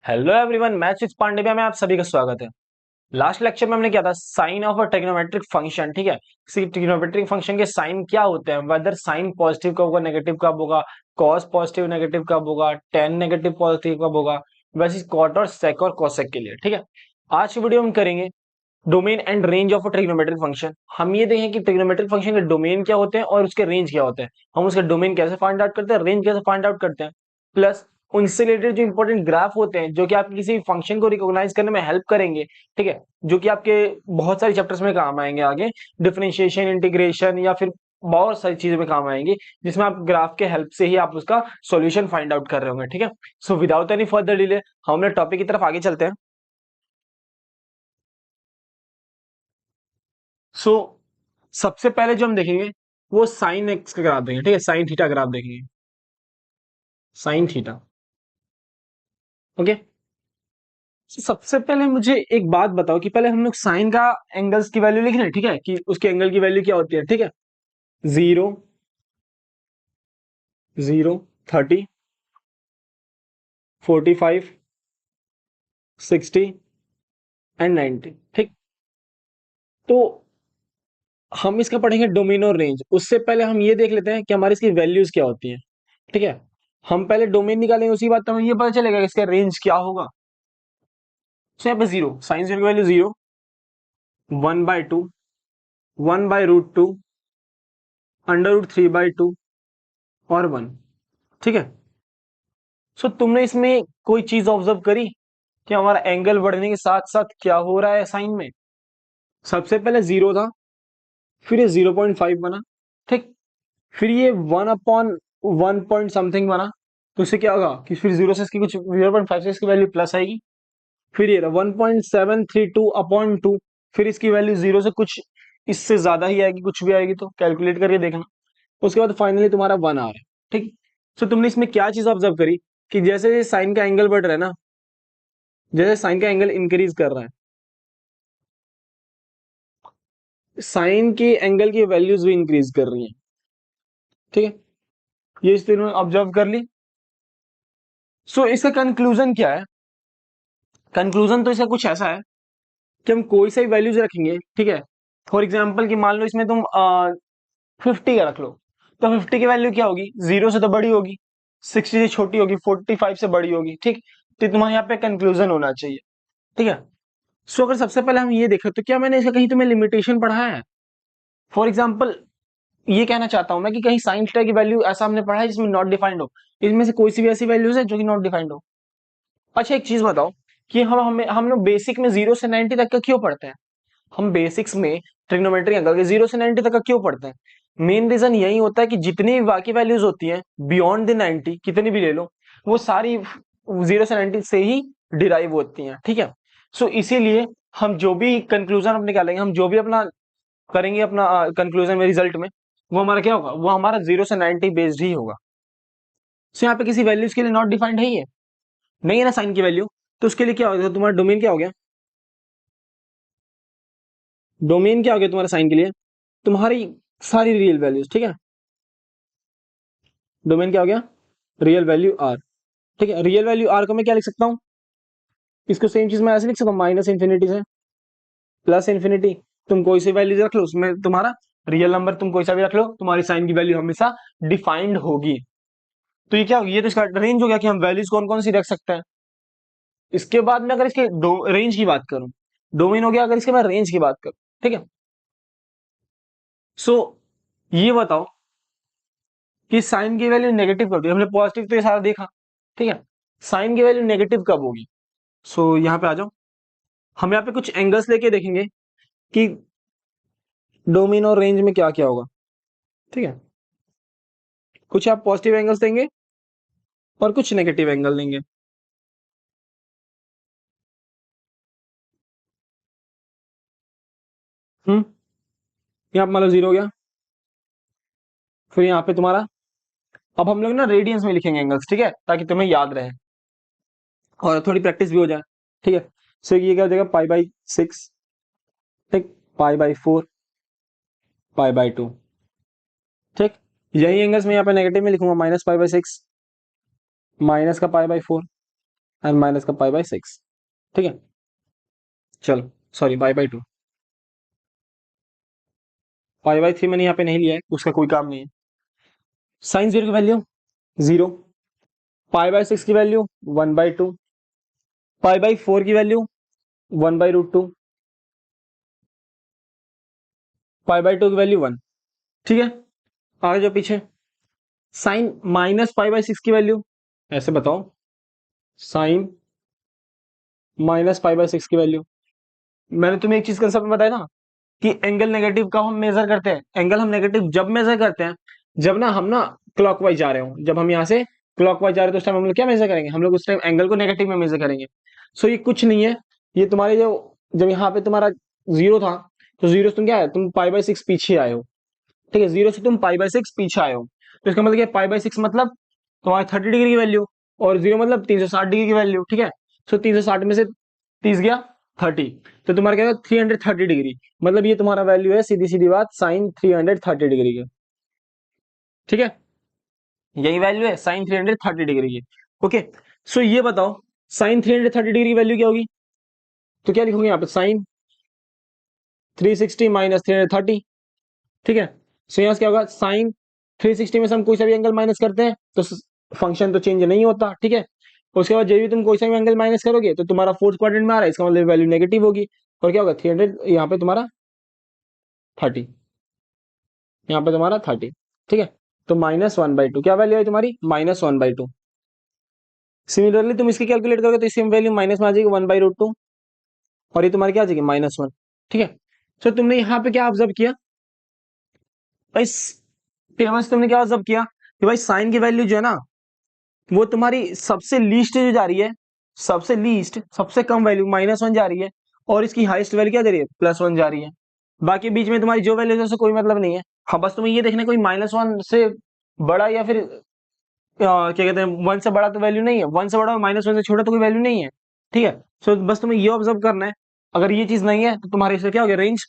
Hello everyone, मैं चित पांडे में आप सभी का स्वागत है। लास्ट लेक्चर में हमने किया था sine of a trigonometric function. ठीक है, किसी ट्रिग्नोमेट्रिक फंक्शन के साइन क्या होते हैं, वेदर साइन पॉजिटिव कब होगा, नेगेटिव कब होगा, कॉस पॉजिटिव नेगेटिव कब होगा, टेन नेगेटिव पॉजिटिव कब होगा, वैसे कॉट और सेक और कोसेक के लिए। ठीक है, आज की वीडियो हम करेंगे domain and range of a trigonometric function. हम ये देखें कि ट्रिग्नोमेट्रिक फंक्शन के डोमेन क्या होते हैं और उसके रेंज क्या होते हैं, हम उसके डोमेन कैसे फाइंड आउट करते हैं, रेंज कैसे फाइंड आउट करते हैं, प्लस उनसे रिलेटेड जो इंपॉर्टेंट ग्राफ होते हैं जो कि आपके किसी फंक्शन को रिकॉग्नाइज करने में हेल्प करेंगे। ठीक है, जो कि आपके बहुत सारी चैप्टर्स में काम आएंगे आगे, डिफरेंशिएशन, इंटीग्रेशन या फिर बहुत सारी चीजों में काम आएंगी, जिसमें आप ग्राफ के हेल्प से ही आप उसका सॉल्यूशन फाइंड आउट कर रहे होंगे। ठीक है, so without any further delay हम अपने टॉपिक की तरफ आगे चलते हैं। सो सबसे पहले जो हम देखेंगे वो साइन एक्स का ग्राफ देखेंगे। ठीक है, साइन थीटा ग्राफ देखेंगे, साइन थीटा। ओके, सबसे पहले मुझे एक बात बताओ कि पहले हम लोग साइन का एंगल्स की वैल्यू लिख रहे हैं। ठीक है, कि उसके एंगल की वैल्यू क्या होती है। ठीक है, 0, 0, 30, 45, 60 एंड 90। ठीक, तो हम इसका पढ़ेंगे डोमेन और रेंज। उससे पहले हम ये देख लेते हैं कि हमारी इसकी वैल्यूज क्या होती है। ठीक है, हम पहले डोमेन निकालेंगे, उसी बात हमें ये पता चलेगा कि इसका रेंज क्या होगा। सो यहाँ पे जीरो, साइन जीरो की वैल्यू जीरो, 1/2, 1/√2, √3/2 और 1। ठीक है, सो तुमने इसमें कोई चीज ऑब्जर्व करी कि हमारा एंगल बढ़ने के साथ साथ क्या हो रहा है साइन में। सबसे पहले जीरो था, फिर ये 0.5 बना। ठीक, फिर ये 1/1 पॉइंट समथिंग बना। तो इससे क्या होगा कि फिर जीरो से इसकी कुछ 0.5 से इसकी वैल्यू प्लस आएगी। फिर ये 1.732/2, फिर इसकी वैल्यू जीरो से कुछ इससे ज्यादा ही आएगी, कुछ भी आएगी तो कैलकुलेट करके देखना। उसके बाद फाइनली तुम्हारा 1 आ रहा है। ठीक, तो तुमने इसमें क्या चीज ऑब्जर्व करी कि जैसे साइन का एंगल बढ़ रहा है ना, जैसे साइन का एंगल इंक्रीज कर रहा है, साइन के एंगल की वैल्यूज भी इंक्रीज कर रही हैं। ठीक है, ये इस तीनों ऑब्जर्व कर ली। सो इसका कंक्लूजन क्या है? कंक्लूजन तो इसका कुछ ऐसा है कि हम कोई सा भी वैल्यूज रखेंगे। ठीक है, फॉर एग्जाम्पल कि मान लो इसमें तुम 50 का रख लो, तो 50 की वैल्यू क्या होगी, जीरो से तो बड़ी होगी, 60 से छोटी होगी, 45 से बड़ी होगी। ठीक, तो तुम्हारे यहाँ पे कंक्लूजन होना चाहिए। ठीक है, सो अगर सबसे पहले हम ये देखें तो क्या मैंने इसका कहीं तुम्हें लिमिटेशन पढ़ाया है? फॉर एग्जाम्पल ये कहना चाहता हूं मैं कि कहीं साइन थीटा की वैल्यू ऐसा हमने पढ़ा है जिसमें नॉट डिफाइंड हो, इसमें से कोई सी भी ऐसी वैल्यूज है जो कि नॉट डिफाइंड हो? अच्छा एक चीज बताओ कि हम लोग बेसिक में 0 से 90 तक का क्यों पढ़ते हैं? हम बेसिक्स में ट्रिग्नोमेट्री एंगल के 0 से 90 तक का क्यों पढ़ते हैं? मेन रीजन यही होता है कि जितनी भी बाकी वैल्यूज होती हैं बियॉन्ड द 90, कितनी भी ले लो, वो सारी 0 से 90 से ही डिराइव होती हैं। ठीक है, सो इसीलिए हम जो भी कंक्लूजन अपने निकालेंगे, हम जो भी अपना करेंगे अपना कंक्लूजन में, रिजल्ट में, वो हमारा क्या होगा, वो हमारा 0 से 90 बेस्ड ही होगा। सो यहाँ पे किसी वैल्यूज के लिए नॉट डिफाइंड है ही है, नहीं है ना साइन की वैल्यू, तो उसके लिए क्या हो गया, तुम्हारा डोमेन क्या हो गया, डोमेन क्या हो गया तुम्हारा साइन के लिए, तुम्हारी सारी रियल वैल्यूज। ठीक है, डोमेन क्या हो गया, रियल वैल्यू आर। ठीक है, रियल वैल्यू आर को मैं क्या लिख सकता हूँ, इसको सेम चीज मैं ऐसे लिख सकता हूँ, माइनस इन्फिनिटी से प्लस इन्फिनिटी। तुम कोई सी वैल्यू रख लो उसमें, तुम्हारा रियल नंबर तुम कोई सा भी रख लो, तुम्हारी साइन की वैल्यू हमेशा डिफाइंड होगी। तो ये क्या होगी, ये तो इसका रेंज हो गया कि हम वैल्यूज कौन कौन सी रख सकते हैं। इसके बाद में अगर इसके रेंज की बात करूं, डोमेन हो गया, अगर इसके बाद रेंज की बात करूं। ठीक है, सो ये बताओ कि साइन की वैल्यू नेगेटिव कब होगी, हमने पॉजिटिव तो ये सारा देखा। ठीक है, साइन की वैल्यू नेगेटिव कब होगी? सो यहाँ पे आ जाओ, हम यहाँ पे कुछ एंगल्स लेके देखेंगे कि डोमेन और रेंज में क्या क्या होगा। ठीक है, कुछ आप पॉजिटिव एंगल्स देंगे और कुछ नेगेटिव एंगल देंगे। हम्म, यहाँ पे मान लो जीरो हो गया, फिर यहाँ पे तुम्हारा, अब हम लोग ना रेडियंस में लिखेंगे एंगल्स। ठीक है, ताकि तुम्हें याद रहे और थोड़ी प्रैक्टिस भी हो जाए। ठीक है, सो ये क्या हो जाएगा, पाई/6। ठीक, पाई/4, पाई/2। ठीक, यही एंगल्स मैं यहाँ पे नेगेटिव में लिखूंगा, -π/6, माइनस का पाई/4, एंड माइनस का पाई बाय 6। ठीक है, चलो sorry pi by 2। Pi by 3 मैंने यहाँ पे नहीं लिया है, उसका कोई काम नहीं है। साइन 0 की वैल्यू 0, पाई बाय 6 की वैल्यू 1/2, पाई बाय 4 की वैल्यू 1/√2, पाई बाय 2 की वैल्यू 1। ठीक है, आगे जो पीछे साइन माइनस पाई बाय 6 की वैल्यू, ऐसे बताओ, साइन माइनस पाई बाय 6 की वैल्यू। मैंने तुम्हें एक चीज कंसेप्ट में बताया ना कि एंगल नेगेटिव का हम मेजर करते हैं। एंगल हम नेगेटिव जब मेजर करते हैं जब ना हम ना क्लॉकवाइज जा रहे हो, जब हम यहाँ से क्लॉकवाइज जा रहे हैं तो उस टाइम हम लोग क्या मेजर करेंगे, हम लोग उस टाइम एंगल को नेगेटिव में मेजर करेंगे। सो ये कुछ नहीं है, ये तुम्हारे जो जब यहाँ पे तुम्हारा 0 था तो 0 से तुम क्या है, तुम पाई बाय 6 पीछे आए हो। ठीक है, 0 से तुम पाई बाय 6 पीछे आए हो, तो इसका मतलब क्या, पाई बाय 6 मतलब तुम्हारे 30 डिग्री की वैल्यू, और 0 मतलब 360 डिग्री की वैल्यू। ठीक है, सो 360 में से 30 गया 30, तो तुम्हारा क्या 330 डिग्री, मतलब ये तुम्हारा वैल्यू है, सीधी सीधी बात, साइन 330 डिग्री की। ठीक है, यही वैल्यू है साइन 330 डिग्री की। ओके, सो ये बताओ साइन 330 डिग्री की वैल्यू क्या होगी, तो क्या लिखोगे यहाँ पे, साइन 360 माइनस 330। ठीक है, सो यहाँ से क्या होगा, साइन 360 में से हम कोई सा भी एंगल माइनस करते हैं तो फंक्शन तो चेंज नहीं होता। ठीक है, उसके बाद जब भी तुम कोई सा भी एंगल माइनस करोगे तो तुम्हारा फोर्थ क्वाड्रेंट में आ रहा है, इसका मतलब वैल्यू नेगेटिव होगी, और क्या होगा 300 यहाँ पे तुम्हारा 30, यहाँ पे तुम्हारा 30। ठीक है, तो -1/2 क्या वैल्यू है तुम्हारी, -1/2। सिमिलरली तुम इसकी कैलकुलेट करोगे तो इसकी वैल्यू माइनस में आ जाएगी 1/√2, और ये तुम्हारी क्या आ जाएगी -1। ठीक है, तो तुमने यहाँ पे क्या ऑब्जर्व किया भाई, टेबल से तुमने क्या ऑब्जर्व किया कि भाई साइन की वैल्यू जो है ना वो तुम्हारी सबसे लीस्ट जो जा रही है, सबसे लीस्ट सबसे कम वैल्यू -1 जा रही है, और इसकी हाईएस्ट वैल्यू क्या दे रही है, +1 जा रही है। बाकी बीच में तुम्हारी जो वैल्यू है उससे कोई मतलब नहीं है। हाँ, बस तुम्हें ये देखना कोई -1 से बड़ा या फिर क्या कहते हैं 1 से बड़ा तो वैल्यू नहीं है, 1 से बड़ा और -1 से छोटा तो कोई वैल्यू नहीं है। ठीक है, सो बस तुम्हें ये ऑब्जर्व करना है, अगर ये चीज नहीं है तो तुम्हारे इससे क्या हो गया, रेंज।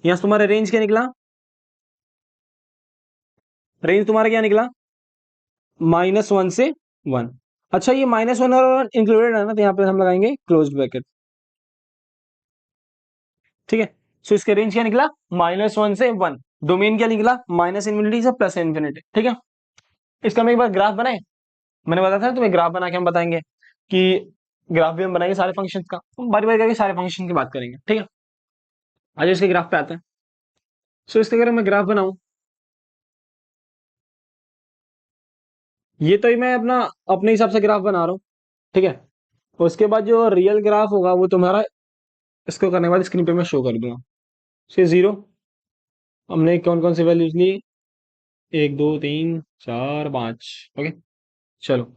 यहाँ से तुम्हारा रेंज क्या निकला, रेंज तुम्हारा क्या निकला, -1 से 1। अच्छा, ये -1 और इंक्लूडेड है ना, तो यहाँ पे हम लगाएंगे क्लोज ब्रैकेट। ठीक है, सो इसका रेंज क्या निकला, -1 से 1। डोमेन क्या निकला, -∞ से +∞। ठीक है, इसका हम एक बार ग्राफ बनाए, मैंने बताया था तुम्हें ग्राफ बना के हम बताएंगे कि ग्राफ भी हम बनाएंगे सारे फंक्शन का, बारी बारी करके सारे फंक्शन की बात करेंगे। ठीक है, आज इसके ग्राफ पे आते हैं। सो इसके अगर मैं ग्राफ बनाऊं, ये तो ही मैं अपना अपने हिसाब से ग्राफ बना रहा हूँ। ठीक है, उसके बाद जो रियल ग्राफ होगा वो तुम्हारा इसको करने के बाद स्क्रीन पे मैं शो कर दूंगा। से 0 हमने कौन कौन सी वैल्यूज ली, 1 2 3 4 5। ओके, चलो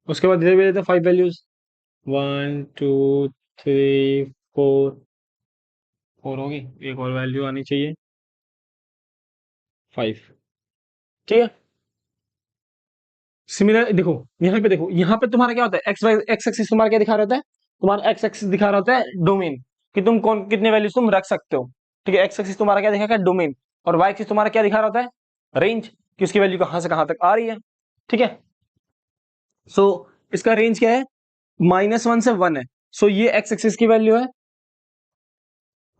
उसके बाद धीरे धीरे 5 वैल्यूज, 1 2 3 4, 4 होगी, एक और वैल्यू आनी चाहिए 5। ठीक है, सिमिलर देखो, यहाँ पे देखो, यहाँ पे तुम्हारा क्या होता है, एक्स एक्सिस तुम्हारा क्या दिखा रहा होता है, तुम्हारा एक्स एक्सिस दिखा रहा होता है डोमेन, कि तुम कौन कितने वैल्यूज तुम रख सकते हो। ठीक है, एक्स एक्सिस तुम्हारा क्या दिखाएगा, डोमेन, और वाई एक्सिस तुम्हारा क्या दिखा रहा होता है, रेंज, कि उसकी वैल्यू कहां से कहां तक आ रही है। ठीक है, सो इसका रेंज क्या है, -1 से 1 है। सो ये एक्स एक्सिस की वैल्यू है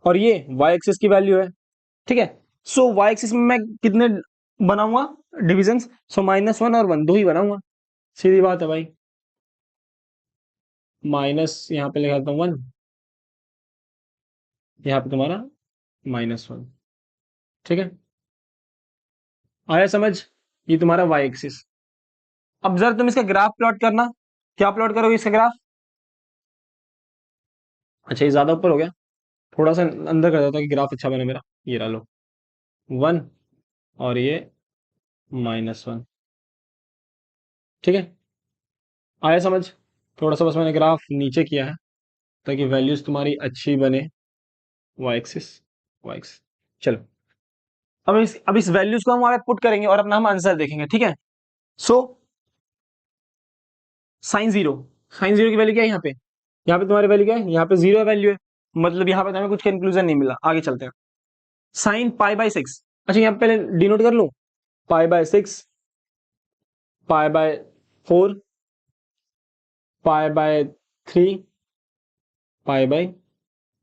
और ये वाई एक्सिस की वैल्यू है। ठीक है, सो वाई एक्सिस में मैं कितने बनाऊंगा डिविजन, सो -1 और 1 दो ही बनाऊंगा, सीधी बात है भाई। माइनस यहाँ पे लिखा देता हूँ 1, यहाँ पे तुम्हारा -1। ठीक है, आया समझ, ये तुम्हारा वाई एक्सिस। अब जरा तुम इसका ग्राफ प्लॉट करना, क्या प्लॉट करोगे इसका ग्राफ। अच्छा, ये ज्यादा ऊपर हो गया, थोड़ा सा अंदर कर देता हूँ कि ग्राफ अच्छा बने मेरा। ये रहा लो, 1 और ये -1। ठीक है, आया समझ, थोड़ा सा बस मैंने ग्राफ नीचे किया है ताकि वैल्यूज तुम्हारी अच्छी बने, वाई एक्सिस, वाई एक्सिस। चलो, अब इस वैल्यूज को हम आगे पुट करेंगे और अपना हम आंसर देखेंगे। ठीक है, सो साइन 0, साइन 0 की वैल्यू क्या है, यहाँ पे तुम्हारी वैल्यू क्या है, यहाँ पे 0 वैल्यू है, मतलब यहाँ पे हमें कुछ कंक्लूजन नहीं मिला। आगे चलते हैं, साइन π/6। अच्छा, यहाँ पे पहले डिनोट कर लो, π/6, π/4, पाई बाय 3 पाई बाय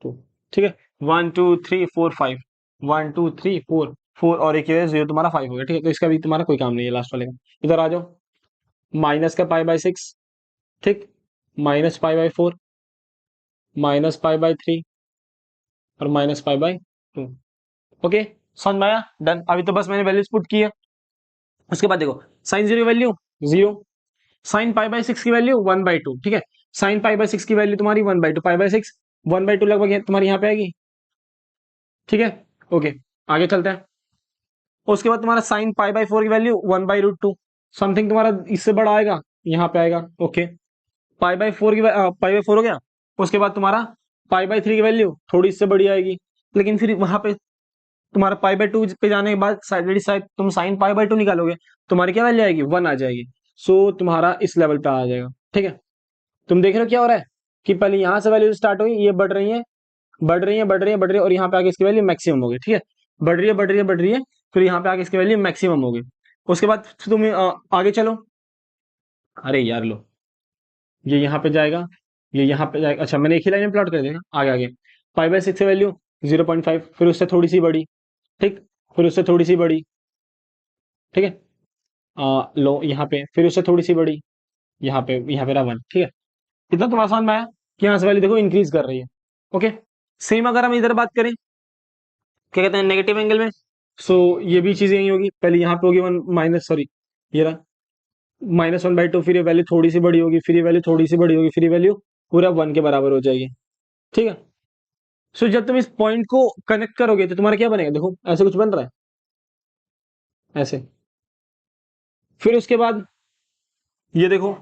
2। ठीक है, 1 2 3 4 5, 1 2 3 4 4 और एक ये 0 तुम्हारा 5 हो गया। ठीक है, तो इसका भी तुम्हारा कोई काम नहीं है लास्ट वाले का। इधर आ जाओ, माइनस का पाई बाय 6, ठीक, minus pi by 4, minus pi by 3 और माइनस पाई बाय 2। ओके, समझ में आया? डन। अभी तो बस मैंने वैल्यूज पुट की है। उसके बाद देखो, sine zero value 0, sine pi by 6 की वैल्यू 1/2। ठीक है, साइन पाई बाय 6 की वैल्यू तुम्हारी 1/2, पाई बाय 6 1/2 लगभग तुम्हारी यहाँ पे आएगी। ठीक है, ओके, आगे चलते हैं। उसके बाद तुम्हारा साइन पाई बाय 4 की वैल्यू 1/√2, समथिंग तुम्हारा इससे बड़ा आएगा, यहाँ पे आएगा। ओके, पाई बाय 4 की पाई बाय 4 हो गया। उसके बाद तुम्हारा पाई बाय 3 की वैल्यू थोड़ी इससे बड़ी आएगी, लेकिन फिर वहां पे तुम्हारा पाई बाय 2 पे जाने के बाद साइड तुम साइन पाई बाय 2 निकालोगे, तुम्हारी क्या वैल्यू आएगी? 1 आ जाएगी। सो तुम्हारा इस लेवल पे आ जाएगा। ठीक है, तुम देख रहे हो क्या हो रहा है कि पहले यहां से वैल्यू स्टार्ट हुई, ये बढ़ रही है बढ़ रही है बढ़ रही है बढ़ रही है, और यहाँ पे आगे इसकी वैल्यू मैक्सिमम हो गई। ठीक है, बढ़ रही है बढ़ रही है बढ़ रही है, फिर यहाँ पे आगे इसकी वैल्यू मैक्सिमम हो गई। उसके बाद तुम आगे चलो। अरे यार लो, ये यहाँ पे जाएगा, ये यहाँ पे जाएगा। अच्छा, मैंने एक ही लाइन में प्लॉट कर दिया। आगे आगे पाई बाय 6 वैल्यू 0.5, फिर उससे थोड़ी सी बड़ी, ठीक, फिर उससे थोड़ी सी बड़ी, ठीक है, लो यहाँ पे फिर उससे थोड़ी सी बड़ी, यहाँ पे रहा 1। ठीक है, इतना तो आसान में आया कि यहाँ से वैल्यू देखो इंक्रीज कर रही है। ओके, सेम अगर हम इधर बात करें, क्या कहते हैं, नेगेटिव एंगल में, सो ये भी चीजें यही होगी। पहले यहाँ पे होगी 1 माइनस, सॉरी, ये रहा -1/2, फिर ये वैल्यू थोड़ी सी बड़ी होगी, फिर ये वैल्यू थोड़ी सी बड़ी होगी, फिर ये वैल्यू पूरा 1 के बराबर हो जाएगी। ठीक है, सो जब तुम इस पॉइंट को कनेक्ट करोगे तो तुम्हारा क्या बनेगा? देखो ऐसे कुछ बन रहा है, ऐसे। फिर उसके बाद ये देखो,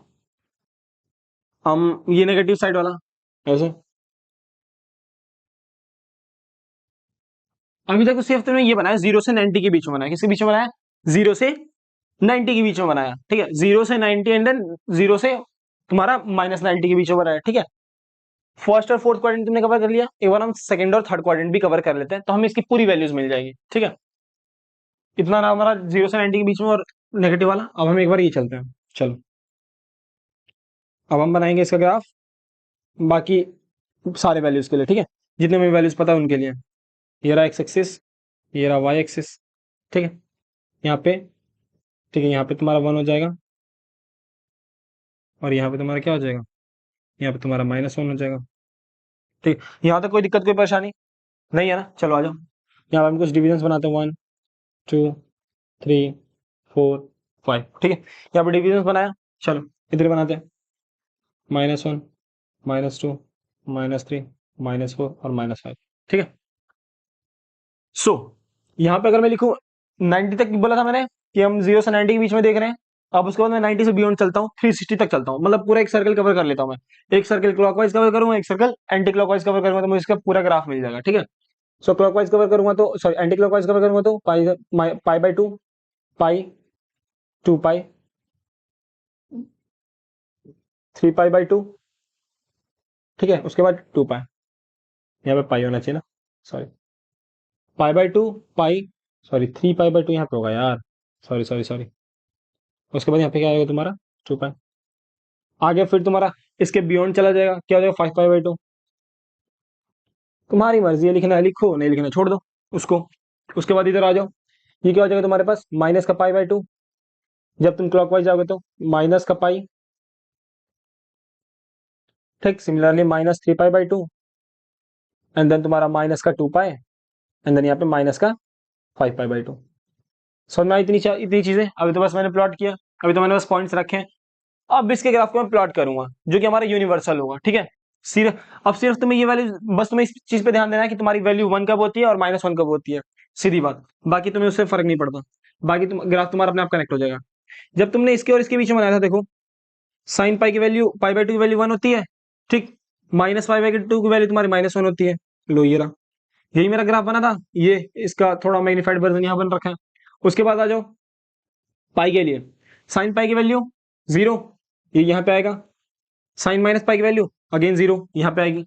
हम ये नेगेटिव साइड वाला ऐसे। अभी तक तो सिर्फ तुमने ये बनाया 0 से 90 के बीच में बनाया। किसके बीच में बनाया? 0 से 90 के बीच में बनाया। ठीक है, 0 से 90 एंड देन 0 से तुम्हारा -90 के बीच में बनाया। ठीक है, फर्स्ट और फोर्थ क्वाड्रेंट तुमने कवर कर लिया। एक बार हम सेकंड और थर्ड क्वाड्रेंट भी कवर कर लेते हैं, तो हमें इसकी पूरी वैल्यूज मिल जाएगी। ठीक है, इतना ना हमारा 0 से 90 के बीच में और नेगेटिव वाला। अब हम एक बार ये चलते हैं, चलो अब हम बनाएंगे इसका ग्राफ बाकी सारे वैल्यूज के लिए। ठीक है, जितने भी वैल्यूज पता है उनके लिए। ये रहा एक्स एक्सिस, ये रहा वाई एक्सिस। ठीक है, यहाँ पे, ठीक है, यहाँ पे तुम्हारा 1 हो जाएगा, और यहाँ पे तुम्हारा क्या हो जाएगा? यहाँ पे तुम्हारा -1 हो जाएगा। ठीक, यहाँ तक कोई दिक्कत कोई परेशानी नहीं है ना? चलो आ जाओ, यहाँ पे हम कुछ डिविजन्स बनाते हैं। 1 2 3 4 5। ठीक है, यहाँ पे डिविजन्स बनाया। चलो इधर बनाते हैं, -1 -2 -3 -4 और -5। ठीक है, सो यहाँ पे अगर मैं लिखूँ 90 तक बोला था मैंने कि हम 0 से 90 के बीच में देख रहे हैं। अब उसके बाद मैं 90 से बियॉन्ड चलता हूँ, 360 तक चलता हूँ, मतलब पूरा एक सर्कल कवर कर लेता हूँ मैं। एक सर्कल क्लॉकवाइज कवर करूंगा, एक सर्कल एंटी क्लॉकवाइज कवर करूंगा, तो मुझे इसका पूरा ग्राफ मिल जाएगा। ठीक है, सो क्लॉकवाइज कवर करूंगा तो, सॉरी, एंटी क्लॉकवाइज कवर करूंगा तो पाई by 2, pi 2 pi 3 pi by 2। ठीक है, उसके बाद 2 पाई, यहाँ पे पाई होना चाहिए ना, sorry, pi by 2 pi, sorry 3 pi by 2 यहाँ पे होगा यार, सॉरी सॉरी सॉरी। उसके बाद यहाँ पे क्या आएगा तुम्हारा? 2 पाई। आगे फिर तुम्हारा इसके बियॉन्ड चला जाएगा, क्या हो जाएगा? 5 पाई बाय 2। तुम्हारी मर्जी है, लिखना है लिखो, नहीं लिखना छोड़ दो उसको। उसके बाद इधर आ जाओ, ये क्या हो जाएगा तुम्हारे पास? माइनस का पाई बाय 2। जब तुम क्लॉकवाइज जाओगे तो माइनस का पाई, ठीक, similarly -3 pi by 2, and then तुम्हारा माइनस का 2 पाई, एंड देन यहाँ पे माइनस का 5 पाई बाय 2। समझ में आई इतनी चीजें? अभी तो बस मैंने प्लॉट किया, अभी तो मैंने बस पॉइंट्स रखे हैं। अब इसके ग्राफ को मैं प्लॉट करूंगा जो कि हमारा यूनिवर्सल होगा। ठीक है, सिर्फ अब सिर्फ तुम्हें ये वैल्यू, बस तुम्हें इस चीज पे ध्यान देना है कि तुम्हारी वैल्यू 1 कब होती है और -1 कब होती है, सीधी बात। बाकी तुम्हें उससे फर्क नहीं पड़ता, बाकी तुम ग्राफ तुम्हारा अपने आप कनेक्ट हो जाएगा। जब तुमने इसके और इसके बीच में बनाया था, देखो साइन पाई की वैल्यू, पाई बाय 2 की वैल्यू 1 होती है, ठीक, -पाई बाय 2 की वैल्यू तुम्हारी -1 होती है। लो ये रहा, यही मेरा ग्राफ बना था। ये इसका थोड़ा मैग्नीफाइड वर्जन यहाँ बन रखा है। उसके बाद आ जाओ पाई के लिए, साइन पाई की वैल्यू 0, ये यहाँ पे आएगा। साइन माइनस पाई की वैल्यू अगेन 0, यहाँ पे आएगी।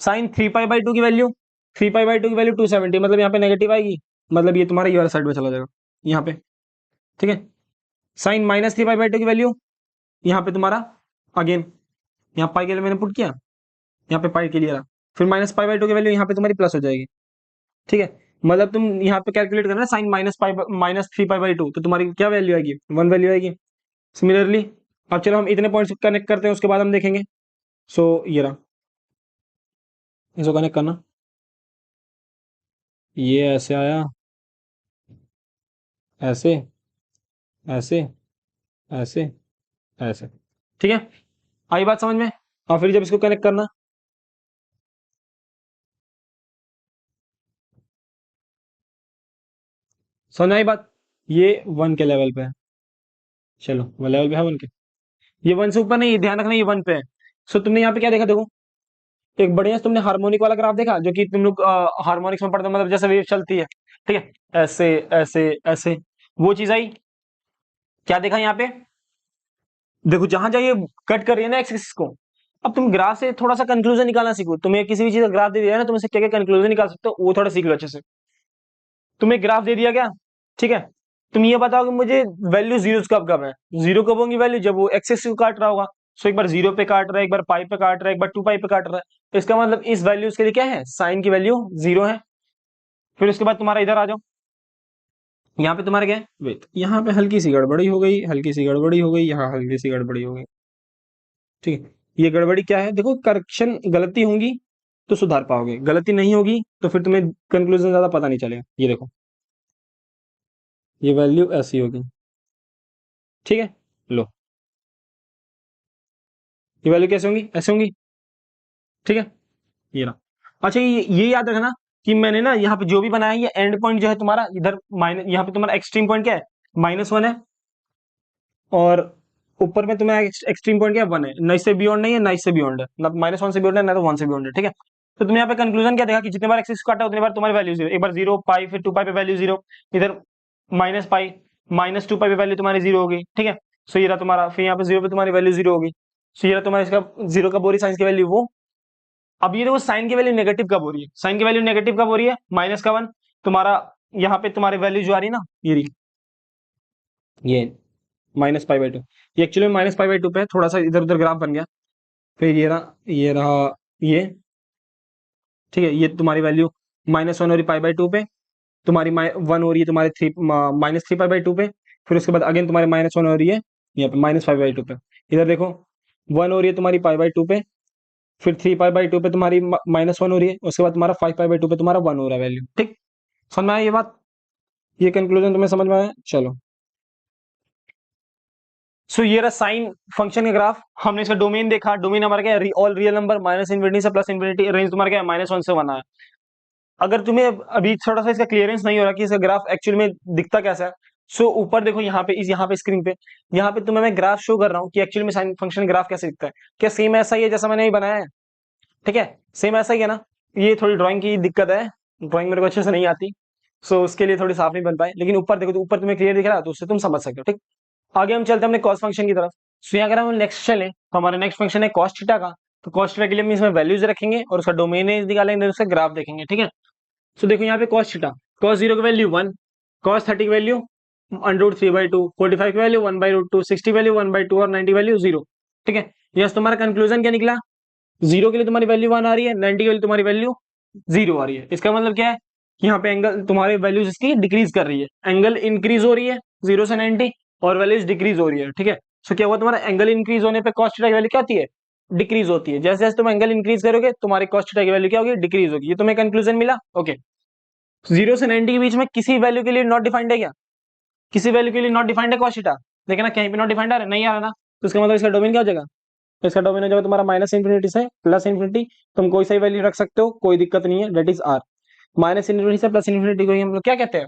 साइन 3 पाई बाय 2 की वैल्यू, 3 पाई बाय 2 की वैल्यू 270, मतलब यहाँ पे नेगेटिव आएगी, मतलब ये तुम्हारा ये वाला साइड में चला जाएगा, यहाँ पे। ठीक है, साइन -3 पाई बाय 2 की वैल्यू यहाँ पे तुम्हारा अगेन यहाँ पाई के लिए मैंने पुट किया, यहाँ पे पाई के लिए रहा, फिर माइनस पाई बाई टू की वैल्यू यहाँ पे तुम्हारी प्लस हो जाएगी। ठीक है, मतलब तुम यहाँ पे कैलकुलेट करना sine minus three pi by two, तो तुम्हारी क्या वैल्यू आएगी, वन वैल्यू आएगी। सिमिलरली अब चलो हम इतने पॉइंट्स कनेक्ट करते हैं, उसके बाद हम देखेंगे। सो ये रहा, इसको कनेक्ट करना, ये ऐसे आया, ऐसे ऐसे ऐसे ऐसे। ठीक है, आई बात समझ में। और फिर जब इसको कनेक्ट करना, समझ आई बात, ये वन के लेवल पे है, चलो वो लेवल पे है वन के, ये वन से ऊपर नहीं, ध्यान रखना ये वन पे है। सो तुमने यहाँ पे क्या देखा, देखो एक बढ़िया से तुमने हार्मोनिक वाला ग्राफ देखा, जो कि तुम लोग हार्मोनिक्स में पढ़ते हो, मतलब जैसे वेव चलती है, ठीक है, ऐसे ऐसे ऐसे, वो चीज आई। क्या देखा यहाँ पे, देखो जहां जहां ये कट कर रही है ना एक्स एक्सिस को, अब तुम ग्राफ से थोड़ा सा कंक्लूजन निकालना सीखो। तुम्हें किसी भी चीज का ग्राफ दे दिया है ना, तुम इससे क्या क्या कंक्लूजन निकाल सकते हो, वो थोड़ा सीख लो अच्छे से। तुम्हें ग्राफ दे दिया गया, ठीक है, तुम ये बताओ कि मुझे वैल्यू जीरो कब कब है, जीरो कब होंगी वैल्यू, जब वो एक्स एक्सिस को काट रहा होगा। सो एक बार जीरो पे काट रहा है, एक बार पाई पे काट रहा है, एक बार टू पाई पे काट रहा है, तो इसका मतलब इस वैल्यूज के लिए क्या है, साइन की वैल्यू जीरो है। फिर उसके बाद तुम्हारा इधर आ जाओ, यहाँ पे तुम्हारे क्या है, वेट, यहाँ पे हल्की सी गड़बड़ी हो गई, हल्की सी गड़बड़ी हो गई, यहाँ हल्की सी गड़बड़ी हो गई। ठीक है, ये गड़बड़ी क्या है, देखो करेक्शन, गलती होंगी तो सुधार पाओगे, गलती नहीं होगी तो फिर तुम्हें कंक्लूजन ज्यादा पता नहीं चलेगा। ये देखो, ये वैल्यू ऐसी होगी, ठीक है, लो, ये वैल्यू कैसे होंगी, ऐसे होंगी, ठीक है, ये रहा। अच्छा, ये याद रखना कि मैंने ना यहाँ पे जो भी बनाया, ये एंड पॉइंट जो है तुम्हारा इधर माइनस, यहाँ पे तुम्हारा एक्सट्रीम पॉइंट क्या है, माइनस वन है, और ऊपर में तुम्हें एक्सट्रीम पॉइंट क्या है, वन है, ना इससे बियॉन्ड नहीं है, ना इससे बियॉन्ड है, ना माइनस वन से बियॉन्ड है, ना तो वन से बियॉन्ड है। ठीक है, तो तुमने यहाँ पे कंक्लूजन क्या देखा कि जितने बार एक्सिस काटा उतने बार तुम्हारी वैल्यू जीरो, एक बार जीरो पाई, फिर टू पाई पे वैल्यू जीरो, इधर माइनस पाई, माइनस टू पाई पे वैल्यू तुम्हारी जीरो होगी। ठीक है, सो ये रहा तुम्हारा, फिर यहाँ पे जीरो पे तुम्हारी वैल्यू जीरो होगी। सो ये रहा तुम्हारा, इसका जीरो कब हो रही है, साइंस की वैल्यू वो। अब ये देखो साइन की वैल्यू नेगेटिव कब हो रही है, साइन की वैल्यू नेगेटिव कब हो रही है, माइनस का वन, तुम्हारा यहाँ पे तुम्हारी वैल्यू जो आ रही है ना, ये रही, ये माइनस पाई बाई टू, ये actually minus pi by to पे है, थोड़ा सा इधर उधर ग्राफ बन गया। फिर ये रहा ये, ठीक है, ये तुम्हारी वैल्यू माइनस वन हो रही पाई बाई टू पे, तुम्हारी वन हो रही है तुम्हारे three, minus three pi by to पे, फिर उसके बाद अगेन तुम्हारे माइनस वन हो रही है यहाँ पे माइनस फाइव बाई टू पे। इधर देखो, वन हो रही है तुम्हारी पाई बाई टू पे, फिर थ्री पाई बाई टू पे तुम्हारी माइनस वन हो रही है, उसके बाद तुम्हारा फाइव पाई बाई टू पे तुम्हारा वन हो रहा है वैल्यू। ठीक, समझ में आया ये बात, ये कंक्लूजन तुम्हें समझ में आया, चलो। सो ये रहा साइन फंक्शन का ग्राफ, हमने इसका डोमेन देखा, डोमेन हमारा क्या है, all real number minus infinity से प्लस इन्फिनिटी, रेंज तुम्हारा क्या है, माइनस वन से वन है। अगर तुम्हें अभी थोड़ा सा इसका क्लियरेंस नहीं हो रहा कि इसका ग्राफ एक्चुअल में दिखता कैसा है, सो ऊपर देखो यहाँ पे, इस यहाँ पे स्क्रीन पे, यहाँ पे तुम्हें मैं ग्राफ शो कर रहा हूँ कि एक्चुअल में साइन फंक्शन ग्राफ कैसे दिखता है। क्या सेम ऐसा ही है जैसा मैंने ये बनाया है, ठीक है, सेम ऐसा ही है ना। ये थोड़ी ड्राइंग की दिक्कत है, ड्राइंग मेरे को अच्छे से नहीं आती, सो उसके लिए थोड़ी साफ नहीं बन पाए, लेकिन ऊपर देखो तो ऊपर तुम्हें क्लियर दिख रहा है, तो उससे तुम समझ सकते हो। ठीक, आगे हम चलते हैं अपने कॉस फंक्शन की तरफ। सो यहाँ अगर हम नेक्स्ट चले, तो हमारा नेक्स्ट फंक्शन है कॉस थीटा का। तो कॉस थीटा के लिए हम इसमें वैल्यूज रखेंगे और उसका डोमेन निकालेंगे, उसका ग्राफ देखेंगे। ठीक है, सो देखो यहाँ पे कॉस थीटा, कॉस जीरो की वैल्यू वन, कॉस थर्टी की value under root three by two, 45 की value one by root two, 60 value one by two और 90 वैल्यू जीरो। ठीक है, यस, तुम्हारा कंक्लूजन क्या निकला, जीरो के लिए तुम्हारी वैल्यू वन आ रही है, 90 के लिए तुम्हारी वैल्यू जीरो आ रही है। इसका मतलब क्या है, यहाँ पे एंगल तुम्हारे वैल्यूज इसकी डिक्रीज कर रही है, एंगल इंक्रीज हो रही है जीरो से 90, और वैल्यूज डिक्रीज हो रही है। ठीक है, सो क्या हुआ, तुम्हारा एंगल इंक्रीज होने पे कॉस थीटा की वैल्यू क्या होती है, डिक्रीज होती है। जैसे जैसे तुम एंगल इंक्रीज करोगे तुम्हारी कॉस थीटा की वैल्यू क्या होगी, डिक्रीज होगी। ये तुम्हें कंक्लूजन मिला, ओके। जीरो से 90 के बीच में किसी वैल्यू के लिए नॉट डिफाइंड है क्या, किसी वैल्यू के लिए नॉट डिफाइंड है कॉस थीटा, देखना कहीं पे नॉट डिफाइंड आ रहा है, नहीं आ रहा ना, तो इसका मतलब इसका डोमेन क्या हो जाएगा, इसका डोमेन हो जाएगा तुम्हारा माइनस इन्फिनिटी से प्लस इन्फिनिटी। तुम कोई सा वैल्यू रख सकते हो, कोई दिक्कत नहीं है, that is R. Minus infinity से प्लस इन्फिनिटी को ही हम लोग क्या कहते हैं,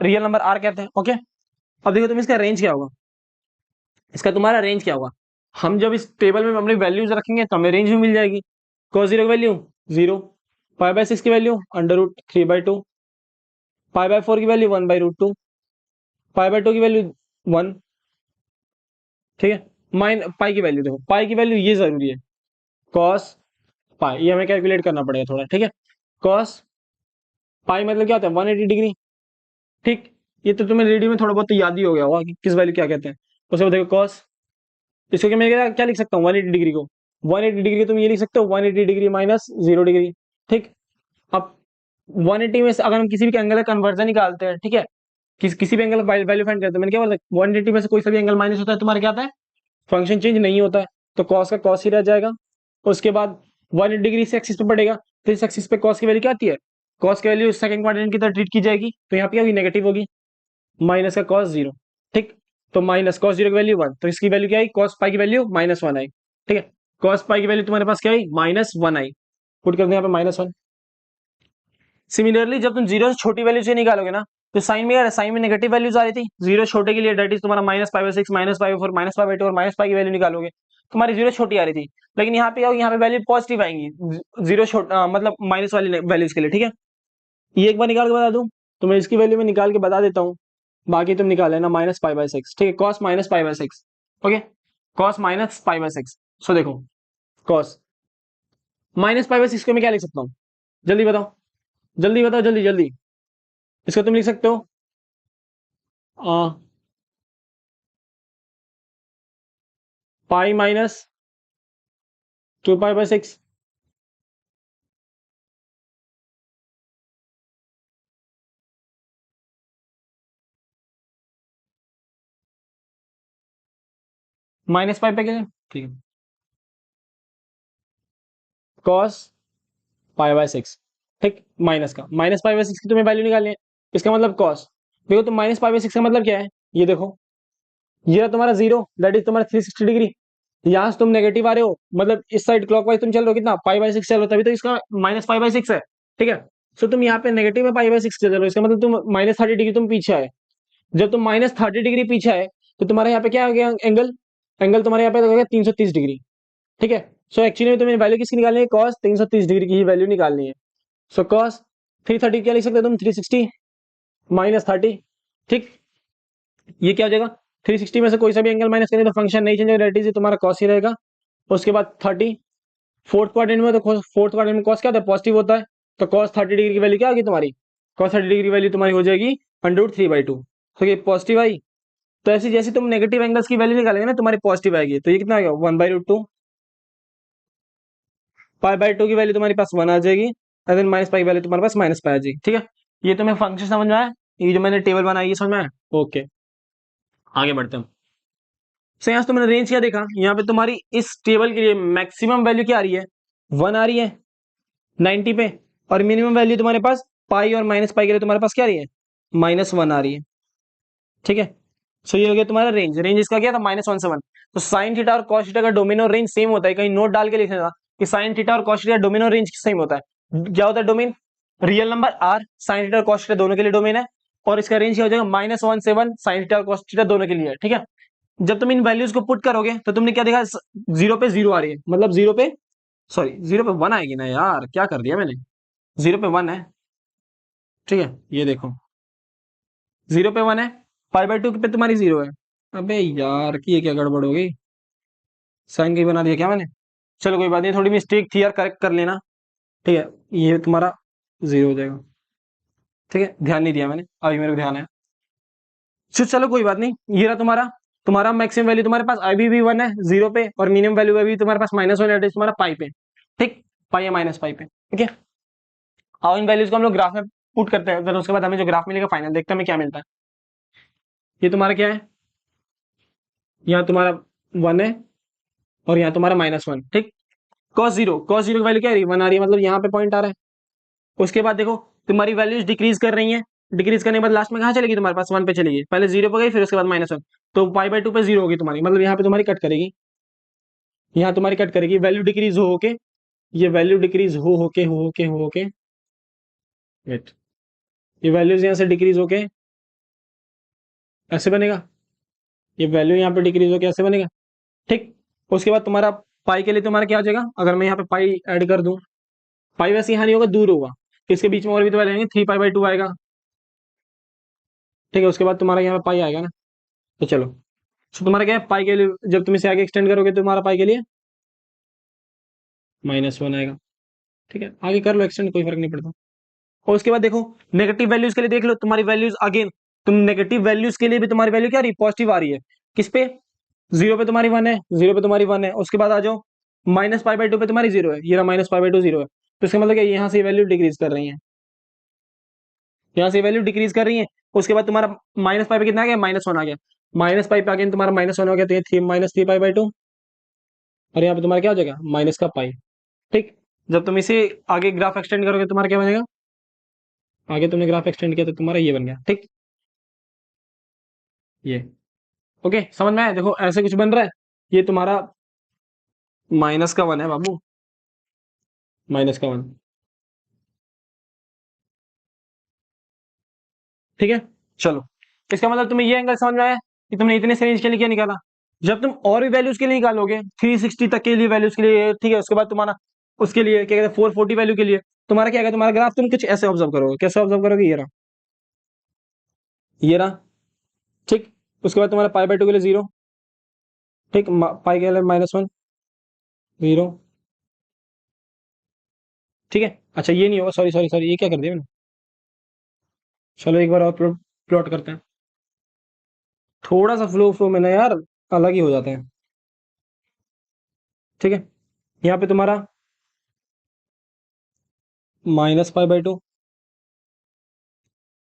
रियल नंबर आर कहते हैं। ओके, अब देखो तुम इसका रेंज क्या होगा, इसका तुम्हारा रेंज क्या होगा, हम जब इस टेबल में अपनी वैल्यूज रखेंगे तो हमें रेंज भी मिल जाएगी। cos जीरो की value zero, pi by six की value under root three by two, pi by four की value one by root two, pi by two की वैल्यू वन। ठीक है, माइन पाई की वैल्यू देखो, पाई की वैल्यू ये जरूरी है, कॉस पाई, ये हमें कैलकुलेट करना पड़ेगा थोड़ा। ठीक है, कॉस पाई मतलब क्या होता है, 180 डिग्री। ठीक, ये तो तुम्हें रेडियो में थोड़ा बहुत तो याद ही हो गया होगा कि किस वैल्यू क्या कहते हैं। उसके बाद देखो कॉस, इसको क्या मैं क्या लिख सकता हूँ 180 डिग्री को, 180 डिग्री तुम ये लिख सकते हो 180 डिग्री माइनस 0 डिग्री। ठीक, अब 180 में से अगर हम किसी भी एंगल का कन्वर्जन निकालते हैं, ठीक है, किसी भी एंगल का वैल्यू फाइंड करते हैं, मैंने क्या बोला 180 में से कोई सा भी एंगल माइनस होता है तुम्हारा क्या आता है, फंक्शन चेंज नहीं होता है, तो कॉस का कॉस ही रह जाएगा। उसके बाद 180 डिग्री से एक्सिस पे बढ़ेगा, तो इस एक्सिस पे कॉस की वैल्यू क्या आती है, कॉस की वैल्यू सेकंड क्वाड्रेंट की तरह ट्रीट की जाएगी, तो यहाँ पे क्या होगी, नेगेटिव होगी, माइनस का कॉस 0। ठीक, तो माइनस कॉस 0 की वैल्यू 1, तो इसकी वैल्यू क्या आई, कॉस पाई की वैल्यू -1 आई। ठीक है, कॉस पाई की वैल्यू तुम्हारे पास क्या आई, -1 आई, पुट कर दो यहाँ पे -1। सिमिलरली जब तुम जीरो से छोटी वैल्यू से निकालोगे ना, तो साइन में यार, साइन में नेगेटिव वैल्यूज आ रही थी, जीरो छोटे के लिए डेट इज तुम्हारा -π/6 -π/4 -π/2 और -π की वैल्यू निकालोगे, तुम्हारी जीरो छोटी आ रही थी। लेकिन यहाँ पे आओ, यहाँ पे वैल्यू पॉजिटिव आएंगी, जीरो छोटा मतलब माइनस वाली वैल्यूज के लिए। ठीक है, ये एक बार निकाल के बता दूं, तो मैं इसकी वैल्यू में निकाल के बता देता हूँ, बाकी तुम निकाल लेना -π/6। ठीक है, कॉस -π/6, ओके, कॉस -π/6। सो देखो, कॉस -π/6 को मैं क्या लिख सकता हूँ, जल्दी बताओ, जल्दी बताओ, जल्दी जल्दी। इसको तुम लिख सकते हो पाई -2π/6। -π पे क्या, ठीक है, कॉस π/6। ठीक, माइनस का -π/6 की तुम्हें वैल्यू निकालनी है, इसका मतलब कॉस, देखो तो -π/6 का मतलब क्या है, ये देखो, ये रहा तुम्हारा जीरो, दैट इज तुम्हारा 360 डिग्री, यहाँ से तुम नेगेटिव आ रहे हो, मतलब इस साइड क्लॉकवाइज तुम चल रहे हो, कितना π/6 चल रहे हो, तभी तो इसका -π/6 है। ठीक है, सो तुम यहाँ पे नेगेटिव में π/6 चल रहे हो, इसका मतलब तुम -30 डिग्री तुम पीछे आए। जब तुम -30 डिग्री पीछे आए, तो तुम्हारे यहाँ पे क्या हो गया, एंगल, एंगल तुम्हारे यहाँ पे हो गया 330 डिग्री। ठीक है, सो एक्चुअली में तुम्हें वैल्यू किसकी निकालनी है, कॉस 330 डिग्री की ही वैल्यू निकालनी है। सो कॉस 330 क्या लिख सकते हो तुम, 360 -30। ठीक, ये क्या हो जाएगा, 360 में से कोई सा भी एंगल माइनस करें तो फंक्शन नहीं चेंज होगा, दैट इज तुम्हारा कॉस ही रहेगा। उसके बाद 30, फोर्थ क्वाड्रेंट में, तो फोर्थ क्वाड्रेंट में कॉस क्या होता है, पॉजिटिव होता है, तो कॉस 30 डिग्री की वैल्यू क्या होगी तुम्हारी, कॉस 30 डिग्री वैल्यू तुम्हारी हो जाएगी √3/2। तो ये पॉजिटिव आई, तो ऐसी जैसे तुम नेगेटिव एंगल्स की वैल्यू निकालेंगे ना, तुम्हारी पॉजिटिव आएगी, तो ये कितना आ गया, 1/√2, π/2 की वैल्यू तुम्हारे पास 1 आ जाएगी, और देन -π की वैल्यू तुम्हारे पास -π आ जाएगी। ठीक है, ये तुम्हें फंक्शन समझ में आया, ये जो मैंने टेबल बनाई है समझ में आया, ओके, आगे बढ़ते हैं। सो यहाँ से तुमने रेंज क्या देखा, यहाँ पे तुम्हारी इस टेबल के लिए मैक्सिमम वैल्यू क्या आ रही है, 1 आ रही है 90 पे, और मिनिमम वैल्यू तुम्हारे पास पाई और -π के लिए तुम्हारे पास क्या आ रही है, -1 आ रही है। ठीक है, सो ये हो गया तुम्हारा रेंज, रेंज इसका क्या था, -1 से 1। तो साइन थीटा और कॉस थीटा का डोमेन और रेंज सेम होता है, कहीं नोट डाल के लिखना था कि साइन थीटा और कॉस थीटा डोमेन और रेंज सेम होता है। क्या होता है domain, real number R, sine theta और कॉस थीटा दोनों के लिए डोमेन है, और इसका रेंज क्या हो जाएगा, -1 से 1, साइन थीटा और कॉस थीटा दोनों के लिए है। ठीक है, जब तुम इन वैल्यूज को पुट करोगे तो तुमने क्या देखा, जीरो पे जीरो आ रही है, मतलब जीरो पे, सॉरी जीरो पे 1 आएगी ना यार, क्या कर दिया मैंने, जीरो पे 1 है। ठीक है, ये देखो, जीरो पे 1 है, π/2 पे तुम्हारी 0 है। अबे यार की ये क्या गड़बड़ हो गई, साइन कहीं बना दिया क्या मैंने, चलो कोई बात नहीं, थोड़ी मिस्टेक थी यार, करेक्ट कर लेना। ठीक है, ये तुम्हारा 0 हो जाएगा। ठीक है, ध्यान नहीं दिया मैंने, अभी मेरे को ध्यान है। चलो कोई बात नहीं, ये रहा तुम्हारा, तुम्हारा मैक्सिमम वैल्यू तुम्हारे पास अभी भी 1 है 0 पे, और मिनिमम वैल्यू अभी तुम्हारे पास -1 है, तुम्हारा पाई पे। ठीक, पाई या -π पे। ठीक है, और इन वैल्यूज को हम लोग ग्राफ में पुट करते हैं, फिर उसके बाद हमें जो ग्राफ मिलेगा फाइनल देखते हैं हमें क्या मिलता है। ये तुम्हारा क्या है, यहाँ तुम्हारा 1 है, और यहाँ तुम्हारा -1। ठीक, cos 0 की वैल्यू क्या आ रही है, 1 आ रही है, मतलब यहाँ पे पॉइंट आ रहा है। उसके बाद देखो, तुम्हारी वैल्यूज डिक्रीज कर रही हैं, डिक्रीज करने के बाद लास्ट में कहाँ चलेगी, तुम्हारे पास 1 पे चलेगी, पहले 0 पे गई, फिर उसके बाद -1, तो π/2 पे 0 होगी तुम्हारी, मतलब यहाँ पे तुम्हारी कट करेगी, यहाँ तुम्हारी कट करेगी, वैल्यू डिक्रीज हो होके, ये वैल्यू डिक्रीज हो होके वेट, ये वैल्यूज यहाँ से डिक्रीज होके ऐसे बनेगा, ये वैल्यू यहाँ पे डिक्रीज होके ऐसे बनेगा। ठीक, उसके बाद तुम्हारा पाई के लिए तुम्हारा क्या हो जाएगा, अगर मैं यहाँ पे पाई ऐड कर दूं, पाई वैसे यहाँ नहीं होगा, दूर होगा, इसके बीच में और भी तो वैल्यू आएंगे, 3π/2 आएगा। ठीक है, उसके बाद तुम्हारा यहाँ पे पाई आएगा ना, तो चलो, तो तुम्हारा क्या है, पाई के लिए जब तुम इसे आगे एक्सटेंड करोगे तो तुम्हारा पाई के लिए -1 आएगा। ठीक है, आगे कर लो एक्सटेंड, कोई फर्क नहीं पड़ता। और उसके बाद देखो, नेगेटिव वैल्यूज के लिए देख लो, तुम्हारी वैल्यूज अगेन, तुम नेगेटिव वैल्यूज के लिए भी तुम्हारी वैल्यू क्या आ रही है, पॉजिटिव आ रही है, किस पे, 0 पे तुम्हारी 1 है, 0 पे तुम्हारी 1 है। उसके बाद आ जाओ, -π/2 पे तुम्हारी जीरो है, ये रहा -π/2 जीरो है, तो इसका मतलब क्या, यहाँ से वैल्यू डिक्रीज कर रही है, यहाँ से वैल्यू डिक्रीज कर रही है। उसके बाद तुम्हारा -π पे कितना आ गया, -1 आ गया, -π पे आगे तुम्हारा -1 हो गया, तो ये थ्री -3π/2, और यहाँ पे तुम्हारा क्या हो जाएगा, माइनस का पाई। ठीक, जब तुम इसे आगे ग्राफ एक्सटेंड करोगे तुम्हारा क्या बनेगा, आगे तुमने ग्राफ एक्सटेंड किया तो तुम्हारा ये बन गया। ठीक, ये ओके, समझ में आया, देखो ऐसे कुछ बन रहा है, ये तुम्हारा -1 है बाबू, -1। ठीक है, चलो, इसका मतलब तुम्हें ये एंगल समझ में आया कि तुमने इतने से रेंज के लिए क्या निकाला। जब तुम और भी वैल्यूज के लिए निकालोगे 360 तक के लिए वैल्यूज के लिए, ठीक है, उसके बाद तुम्हारा उसके लिए क्या कहते हैं 440 वैल्यू के लिए, तुम्हारा क्या है, तुम्हारा ग्राफ तुम कुछ ऐसे ऑब्जर्व करोगे, कैसे ऑब्जर्व करोगे, ये रहा, ये रहा। ठीक, उसके बाद तुम्हारा π/2 के लिए 0, ठीक, पाई के लिए -1, 0। ठीक है, अच्छा ये नहीं होगा, सॉरी सॉरी सॉरी, ये क्या कर दिया मैंने, चलो एक बार और प्लॉट करते हैं, थोड़ा सा फ्लो फ्लो में ना यार अलग ही हो जाते हैं। ठीक है, यहाँ पे तुम्हारा -π/2,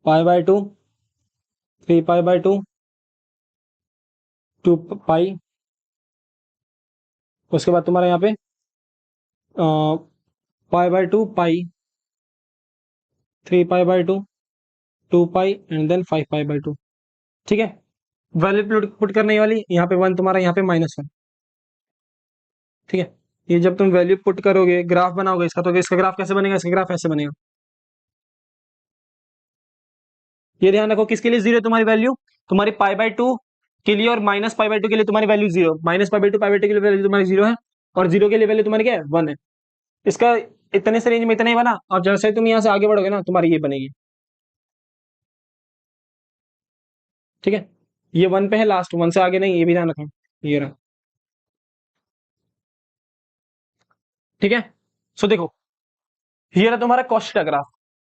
π/2, 3π/2, 2 पाई, उसके बाद तुम्हारा यहाँ पे π/2 पाई, 3π/2, 2 पाई एंड देन 5π/2। ठीक है, वैल्यू पुट करने वाली, यहाँ पे 1 तुम्हारा, यहाँ पे -1। ठीक है, ये जब तुम वैल्यू पुट करोगे ग्राफ बनाओगे इसका, तो इसका ग्राफ कैसे बनेगा, इसका ग्राफ ऐसे बनेगा। ये ध्यान रखो किसके लिए 0 है तुम्हारी वैल्यू, तुम्हारी π/2 के लिए, और -π/2 के लिए तुम्हारी वैल्यू 0, -π/2 π/2 के लिए वैल्यू तुम्हारी 0 है, और 0 के लिए वैल्यू तुम्हारी क्या है, 1 है। इसका इतने से रेंज में इतना ही बना, और जैसे तुम यहाँ से आगे बढ़ोगे ना तुम्हारी ये बनेगी। ठीक है, ये 1 पे है लास्ट, 1 से आगे नहीं, ये भी ध्यान रखना, ये रहा। ठीक है, सो देखो, ये रहा तुम्हारा कॉस्ट का ग्राफ।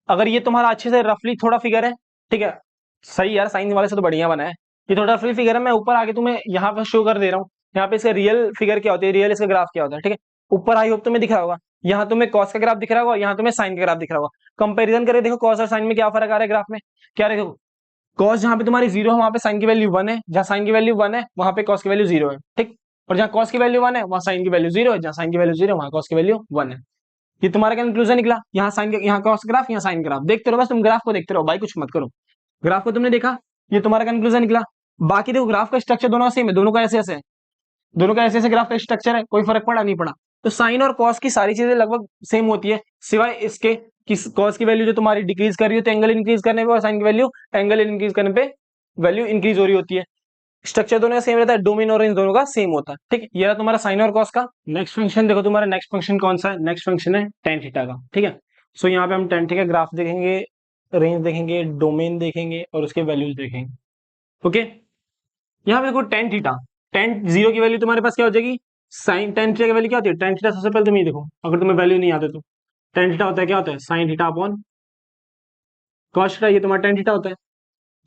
अगर ये तुम्हारा अच्छे से रफली थोड़ा फिगर है, ठीक है, सही यार, साइन वाले से तो बढ़िया बना है, ये थोड़ा रफली फिगर है, मैं ऊपर आगे तुम्हें यहाँ पे शो कर दे रहा हूँ, यहाँ पे इसका रियल फिगर क्या होती है, रियल इसका ग्राफ क्या होता है। ठीक है, ऊपर आई होप तुम्हें दिख रहा होगा, यहाँ तुम्हें कॉस का ग्राफ दिख रहा होगा, यहाँ तुम्हें साइन का ग्राफ दिख रहा होगा, कंपेरिजन करके देखो कॉस और साइन में क्या फर्क आ रहा है ग्राफ में। क्या देखो, कॉस जहां पे तुम्हारी 0 है वहां पे साइन की वैल्यू 1 है, जहां साइन की वैल्यू 1 है वहां पे कॉस की वैल्यू 0 है। ठीक, और जहां कॉस की वैल्यू 1 है वहां साइन की वैल्यू 0 है, जहां साइन की वैल्यू 0 है वहां कॉस की वैल्यू 1 है। ये तुम्हारा कंक्लूजन निकला, यहाँ साइन, यहाँ कॉस ग्राफ, यहाँ साइन ग्राफ, देखते रहो बस, तुम ग्राफ को देखते रहो भाई, कुछ मत करो। ग्राफ को तुमने देखा, ये तुम्हारा कंक्लूजन निकला। बाकी देखो ग्राफ का स्ट्रक्चर दोनों सेम है, दोनों का ऐसे ऐसे है, दोनों का ऐसे ऐसे ग्राफ का स्ट्रक्चर है, कोई फर्क पड़ा नहीं पड़ा। तो साइन और कॉस की सारी चीजें लगभग सेम होती है, सिवाय इसके कि कॉस की वैल्यू जो तुम्हारी डिक्रीज कर रही हो तो एंगल इंक्रीज करने पे, और साइन की वैल्यू एंगल इंक्रीज करने पे वैल्यू इंक्रीज हो रही होती है। स्ट्रक्चर दोनों का सेम रहता है, डोमेन और रेंज दोनों का सेम होता है। ठीक, ये रहा तुम्हारा साइन और कॉस का। नेक्स्ट फंक्शन देखो, तुम्हारा नेक्स्ट फंक्शन कौन सा है, नेक्स्ट फंक्शन है टेन थीटा का। ठीक है, सो यहाँ पे हम टेन थीटा ग्राफ देखेंगे, रेंज देखेंगे, डोमेन देखेंगे, और उसके वैल्यूज देखेंगे। ओके, यहाँ पे देखो टेन थीटा, टेन जीरो की वैल्यू तुम्हारे पास क्या हो जाएगी, साइन टेन थीटा की वैल्यू क्या होती है, टेन थीटा सबसे पहले तुम ये देखो, अगर तुम्हें वैल्यू नहीं आते तो टेन थीटा होता है, क्या होता है, sine theta upon cos theta, ये तुम्हारा टेन थीटा होता है।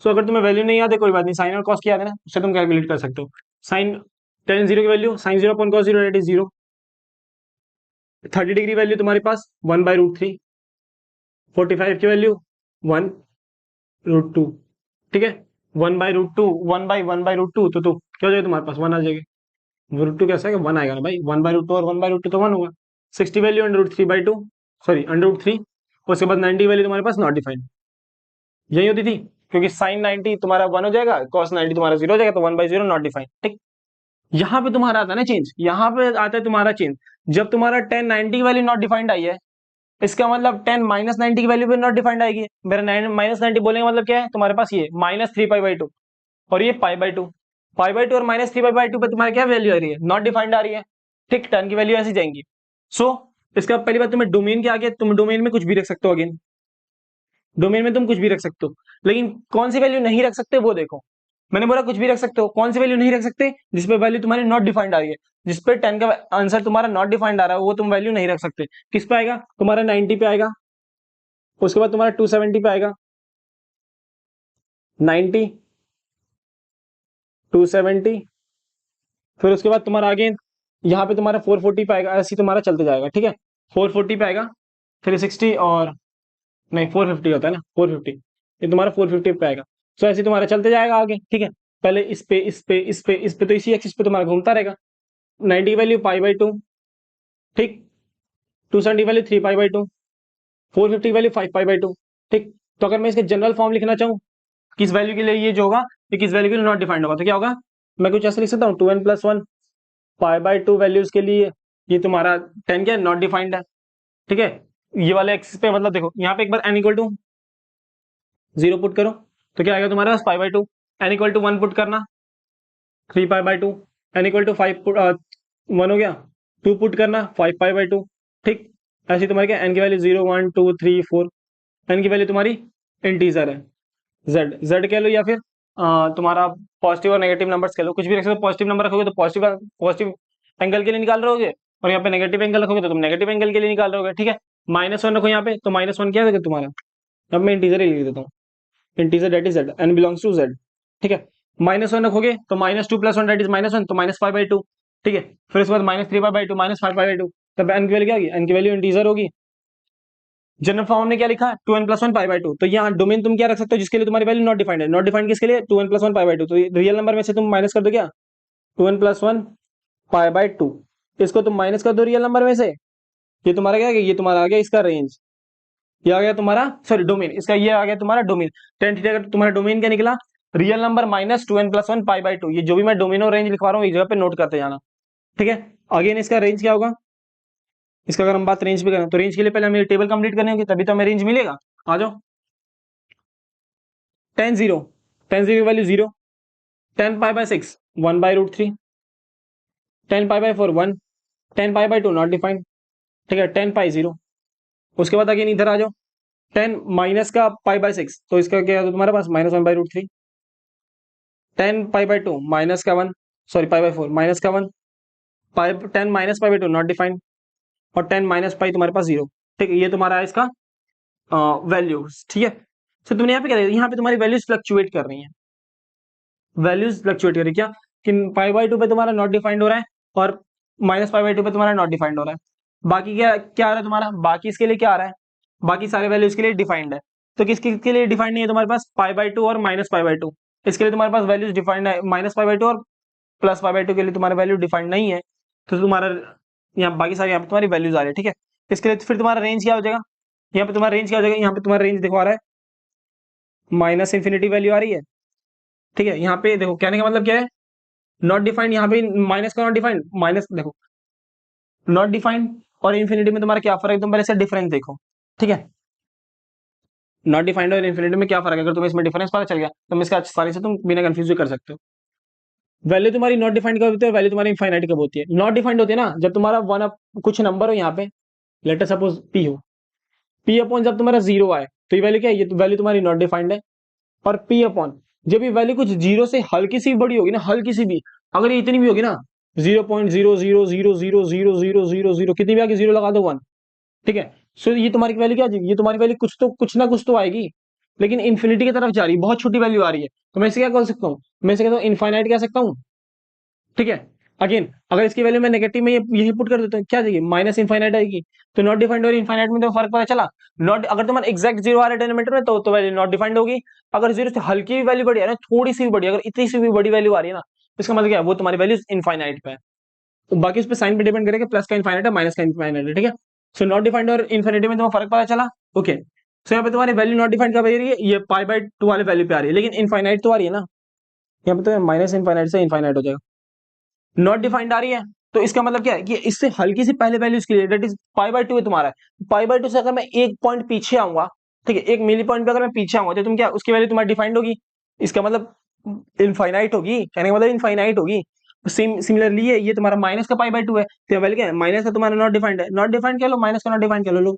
सो अगर तुम्हें वैल्यू नहीं याद है कोई बात नहीं, साइन और कॉस की याद है ना, उससे तुम कैलकुलेट कर सकते हो। साइन टेन जीरो की value, sine zero upon cos zero, that is zero. 30 degree value तुम्हारे पास 1/√3, 45 की वैल्यू 1√2। ठीक है, 1/√2, 1/1/√2, तो क्या हो जाएगा तुम्हारे पास, 1 आ जाएगा। √2 कैसा है, 1 आएगा ना भाई, 1/√2 और 1/√2 तो 1 होगा। 60 वैल्यू √3/2, सॉरी √3, उसके बाद 90 वैल्यू तुम्हारे पास नॉट डिफाइंड, यही होती थी, क्योंकि साइन 90 तुम्हारा 1 हो जाएगा, कॉस 90 तुम्हारा 0 हो जाएगा, तो 1/0 नॉट डिफाइंड। ठीक, यहाँ पे तुम्हारा आता है ना चेंज, यहाँ पे आता है तुम्हारा चेंज, जब तुम्हारा 1090 की वैल्यू नॉट डिफाइंड आई है, इसका मतलब 10 -90 की वैल्यू भी नॉट डिफाइंड आएगी। मेरा -90 बोलने का मतलब क्या है, तुम्हारे पास ये -3π/2 और ये π/2, π/2 और -3π/2 पे तुम्हारी क्या वैल्यू आ रही है, नॉट डिफाइंड आ रही है। ठीक, टर्न की वैल्यू ऐसी जाएंगी। सो इसका पहली बात, तुम्हें डोमेन के आगे तुम डोमेन में कुछ भी रख सकते हो, अगेन डोमेन में तुम कुछ भी रख सकते हो, लेकिन कौन सी वैल्यू नहीं रख सकते वो देखो। मैंने बोला कुछ भी रख सकते हो, कौन सी वैल्यू नहीं रख सकते, जिसपे वैल्यू तुम्हारी नॉट डिफाइंड आ रही है, जिसपे 10 का आंसर तुम्हारा नॉट डिफाइंड आ रहा है, वो तुम वैल्यू नहीं रख सकते। किस पे आएगा, तुम्हारा 90 पे आएगा, उसके बाद तुम्हारा 270 पे आएगा, 90, 270, फिर उसके बाद तुम्हारा अगेन यहाँ पे तुम्हारा 440 पे आएगा, ऐसे ही तुम्हारा चलते जाएगा, ठीक है। 440 पे आएगा, 360 और नहीं 450 होता है ना, 450, ये तुम्हारा 450 पे आएगा। सो ऐसे ही तुम्हारा चलते जाएगा आगे, ठीक है। पहले इस पे इस पे इस पे इस पे, तो इसी एक्सिस पे तुम्हारा घूमता रहेगा। 90 की वैल्यू पाई बाई टू, ठीक। 270 की वैल्यू 3 पाई बाई टू, 450 की वैल्यू 5 पाई बाई टू, ठीक। तो अगर मैं इसका जनरल फॉर्म लिखना चाहूँ किस वैल्यू के लिए ये जो होगा, ये किस वैल्यू के लिए नॉट डिफाइंड होगा, तो क्या होगा, मैं कुछ ऐसा लिख सकता हूँ, 2n+1 pi by to values के लिए ये तुम्हारा 10 क्या नॉट डिफाइंड है, ठीक है। ये वाले एक्सिस पे मतलब देखो यहाँ पे एक बार n इक्वल टू 0 पुट करो, तो क्या आएगा तुम्हारे पास pi by two. n equal to 1 put करना, 3 pi by two. n equal to 5 put 1 हो गया, 2 पुट करना 5 पाई बाई टू, ठीक। ऐसी तुम्हारी क्या n की वैल्यू 0 1 2 3 4, n की वैल्यू तुम्हारी इंटीजर है, z कह लो या फिर तुम्हारा पॉजिटिव और नेगेटिव नंबर्स कह लो, कुछ भी रख सकते हो। पॉजिटिव नंबर रखोगे तो पॉजिटिव पॉजिटिव एंगल के लिए निकाल रहोगे, और यहाँ पे नेगेटिव एंगल रखोगे तो तुम नेगेटिव एंगल के लिए निकाल रहोगे, ठीक है। -1 रखो यहाँ पे, तो -1 क्या होगा तुम्हारा, अब मैं इंटीजर ही लिख देता हूँ, integer that is Z, n belongs to Z, ठीक है। -1 रखोगे तो -2+1 डेट इज -1, तो -5/2, ठीक है। फिर उसके बाद -3/2 -5/2, तब एन की वैल्यू क्या होगी, एन की वैल्यू इंटीजर होगी। जनरल फॉर्म ने क्या लिखा, 2n+1 पाई बाई टू, तो यहाँ डोमेन तुम क्या रख सकते हो जिसके लिए तुम्हारी वैल्यू नॉट डिफाइंड है, नॉट डिफाइंड किसके लिए, 2n+1 पाई बाई टू, तो रियल नंबर में से तुम माइनस कर दो क्या, 2n+1 पाई बाई टू, इसको तुम माइनस कर दो रियल नंबर में से, ये तुम्हारा क्या है, ये तुम्हारा आ गया इसका रेंज, ये आ गया तुम्हारा सॉरी डोमेन, इसका ये आ गया तुम्हारा डोमेन। टेन थीटा का तुम्हारा डोमेन क्या निकला, real number -2n+1 pi by to, ये जो भी मैं डोमेन और रेंज लिखवा रहा हूँ एक जगह पे नोट करते जाना, ठीक है। अगेन इसका रेंज क्या होगा, इसका अगर हम बात रेंज पे करें तो रेंज के लिए पहले हमें टेबल कंप्लीट करनी होगी, तभी तो हमें रेंज मिलेगा। आ जाओ, 10 0, 10 0 की वैल्यू 0, 10 पाई/6 1/√3, 10 पाई/4 1, 10 पाई/2 नॉट डिफाइंड, ठीक है। 10 पाई 0, उसके बाद अगेन इधर आ जाओ, 10 माइनस का पाई/6, तो इसका क्या है तुम्हारे पास -1/√3, 10 पाई/2 माइनस का 1, सॉरी पाई/4 माइनस का 1, पाई 10 माइनस पाई/2 नॉट डिफाइंड, और 10 माइनस पाई तुम्हारे पास 0, ठीक है। ये तुम्हारा है इसका वैल्यूज, ठीक है। तो तुमने यहाँ पे क्या देखा, यहाँ पे तुम्हारी वैल्यूज फ्लक्चुएट कर रही हैं, वैल्यूज फ्लक्चुएट कर रही है क्या, कि पाई/2 पे तुम्हारा नॉट डिफाइंड हो रहा है, और -पाई/2 पे तुम्हारा नॉट डिफाइंड हो रहा है। बाकी क्या क्या आ रहा है तुम्हारा, बाकी इसके लिए क्या आ रहा है, बाकी सारे वैल्यूज के लिए डिफाइंड है। तो किस किस के लिए डिफाइंड नहीं है तुम्हारे पास, पाई/2 और -पाई/2, इसके लिए तुम्हारे पास वैल्यूज डिफाइंड है, -पाई/2 और +पाई/2 के लिए तुम्हारा वैल्यू डिफाइंड नहीं है, तो तुम्हारा यहाँ बाकी सारी यहाँ पे तुम्हारी वैल्यूज आ रही है, ठीक है। इसके लिए फिर तुम्हारा रेंज क्या हो जाएगा, यहाँ पे तुम्हारा रेंज क्या हो जाएगा, यहाँ पे तुम्हारा रेंज देखो आ रहा है -इन्फिनिटी वैल्यू आ रही है, ठीक है। यहाँ पे देखो कहने का मतलब क्या है, नॉट डिफाइंड, यहाँ पे माइनस का नॉट डिफाइंड, माइनस देखो नॉट डिफाइंड और इन्फिनिटी में तुम्हारा क्या फर्क है, तुम पहले से डिफरेंस देखो, ठीक है। नॉट डिफाइंड और इन्फिनिटी में क्या फर्क है, अगर तुम्हें इसमें डिफरेंस पता चल गया तो इसका आसानी से तुम बिना कंफ्यूज कर सकते हो। वैल्यू तुम्हारी नॉट डिफाइंड कब होती है, वैल्यू तुम्हारी इनफाइनाइट कब होती है, नॉट डिफाइंड होती है ना जब तुम्हारा वन अप कुछ नंबर हो, यहाँ पे लेट अस सपोज पी हो, पी अपॉन जब तुम्हारा 0 आए तो ये वैल्यू क्या है, ये वैल्यू तुम्हारी नॉट डिफाइंड है। और पी अपॉन जब ये वैल्यू कुछ जीरो से हल्की सी भी बड़ी होगी ना, हल्की सी भी, अगर ये इतनी भी होगी ना, 0.0000000 कितनी भी आगे जीरो लगा दो 1, ठीक है। सो ये तुम्हारी वैल्यू क्या आ जाएगी, ये तुम्हारी वैल्यू कुछ ना कुछ तो आएगी, लेकिन इन्फिनिटी की तरफ जा रही है, बहुत छोटी वैल्यू आ रही है, तो मैं इसे क्या कर सकता हूँ, मैं इसे कहता हूँ इनफाइनाइट कह सकता हूँ, ठीक है। अगेन अगर इसकी वैल्यू मैं नेगेटिव में यही पुट कर देता हूँ, क्या जाएगी, माइनस इनफाइनाइट आएगी, तो नॉट डिफाइंड और इनफाइनाइट में तो फर्क पता चला। नॉट अगर तुम्हारा एग्जैक्ट जीरो आ रहा है डिनोमिनेटर में तो वैल्यू नॉट डिफाइंड होगी, अगर जीरो से हल्की भी वैल्यू बढ़ी है ना, थोड़ी सी भी बढ़ी, अगर इतनी सी भी बड़ी वैल्यू आ रही है ना, तो इसका मतलब क्या है, वो तुम्हारी वैल्यू इनफाइनाइट पे है। तो बाकी उस पर साइन पे डिपेंड करेगा, प्लस का इनफाइनाइट है माइनस का इनफाइनाइट है, ठीक है। सो नॉट डिफाइंड और इन्फिनिटी में तुम्हें फर्क पता चला, ओके। सो यहाँ पे तुम्हारी वैल्यू नॉट डिफाइंड कब आ रही है, ये पाई/2 वाले वैल्यू पे आ रही है, लेकिन इनफाइनाइट तो आ रही है ना, यहाँ पे तो माइनस इनफाइनाइट से इनफाइनाइट हो जाएगा, नॉट डिफाइंड आ रही है। तो इसका मतलब क्या है कि इससे हल्की सी पहले वैल्यू इसके लिए, दैट इज पाई/2 है तुम्हारा, पाई/2 से अगर मैं एक पॉइंट पीछे आऊंगा, ठीक है, एक मिली पॉइंट पे अगर मैं पीछे आऊंगा तो तुम क्या उसकी वैल्यू तुम्हारी डिफाइंड होगी, इसका मतलब इनफाइनाइट होगी, कहने का मतलब इनफाइनाइट होगी। सिमिलरली ये तुम्हारा माइनस का पाई/2 है, तो वैल्यू क्या है, माइनस का तुम्हारा नॉट डिफाइंड है, नॉट डिफाइंड कह लो, माइनस का नॉट डिफाइंड कह लो।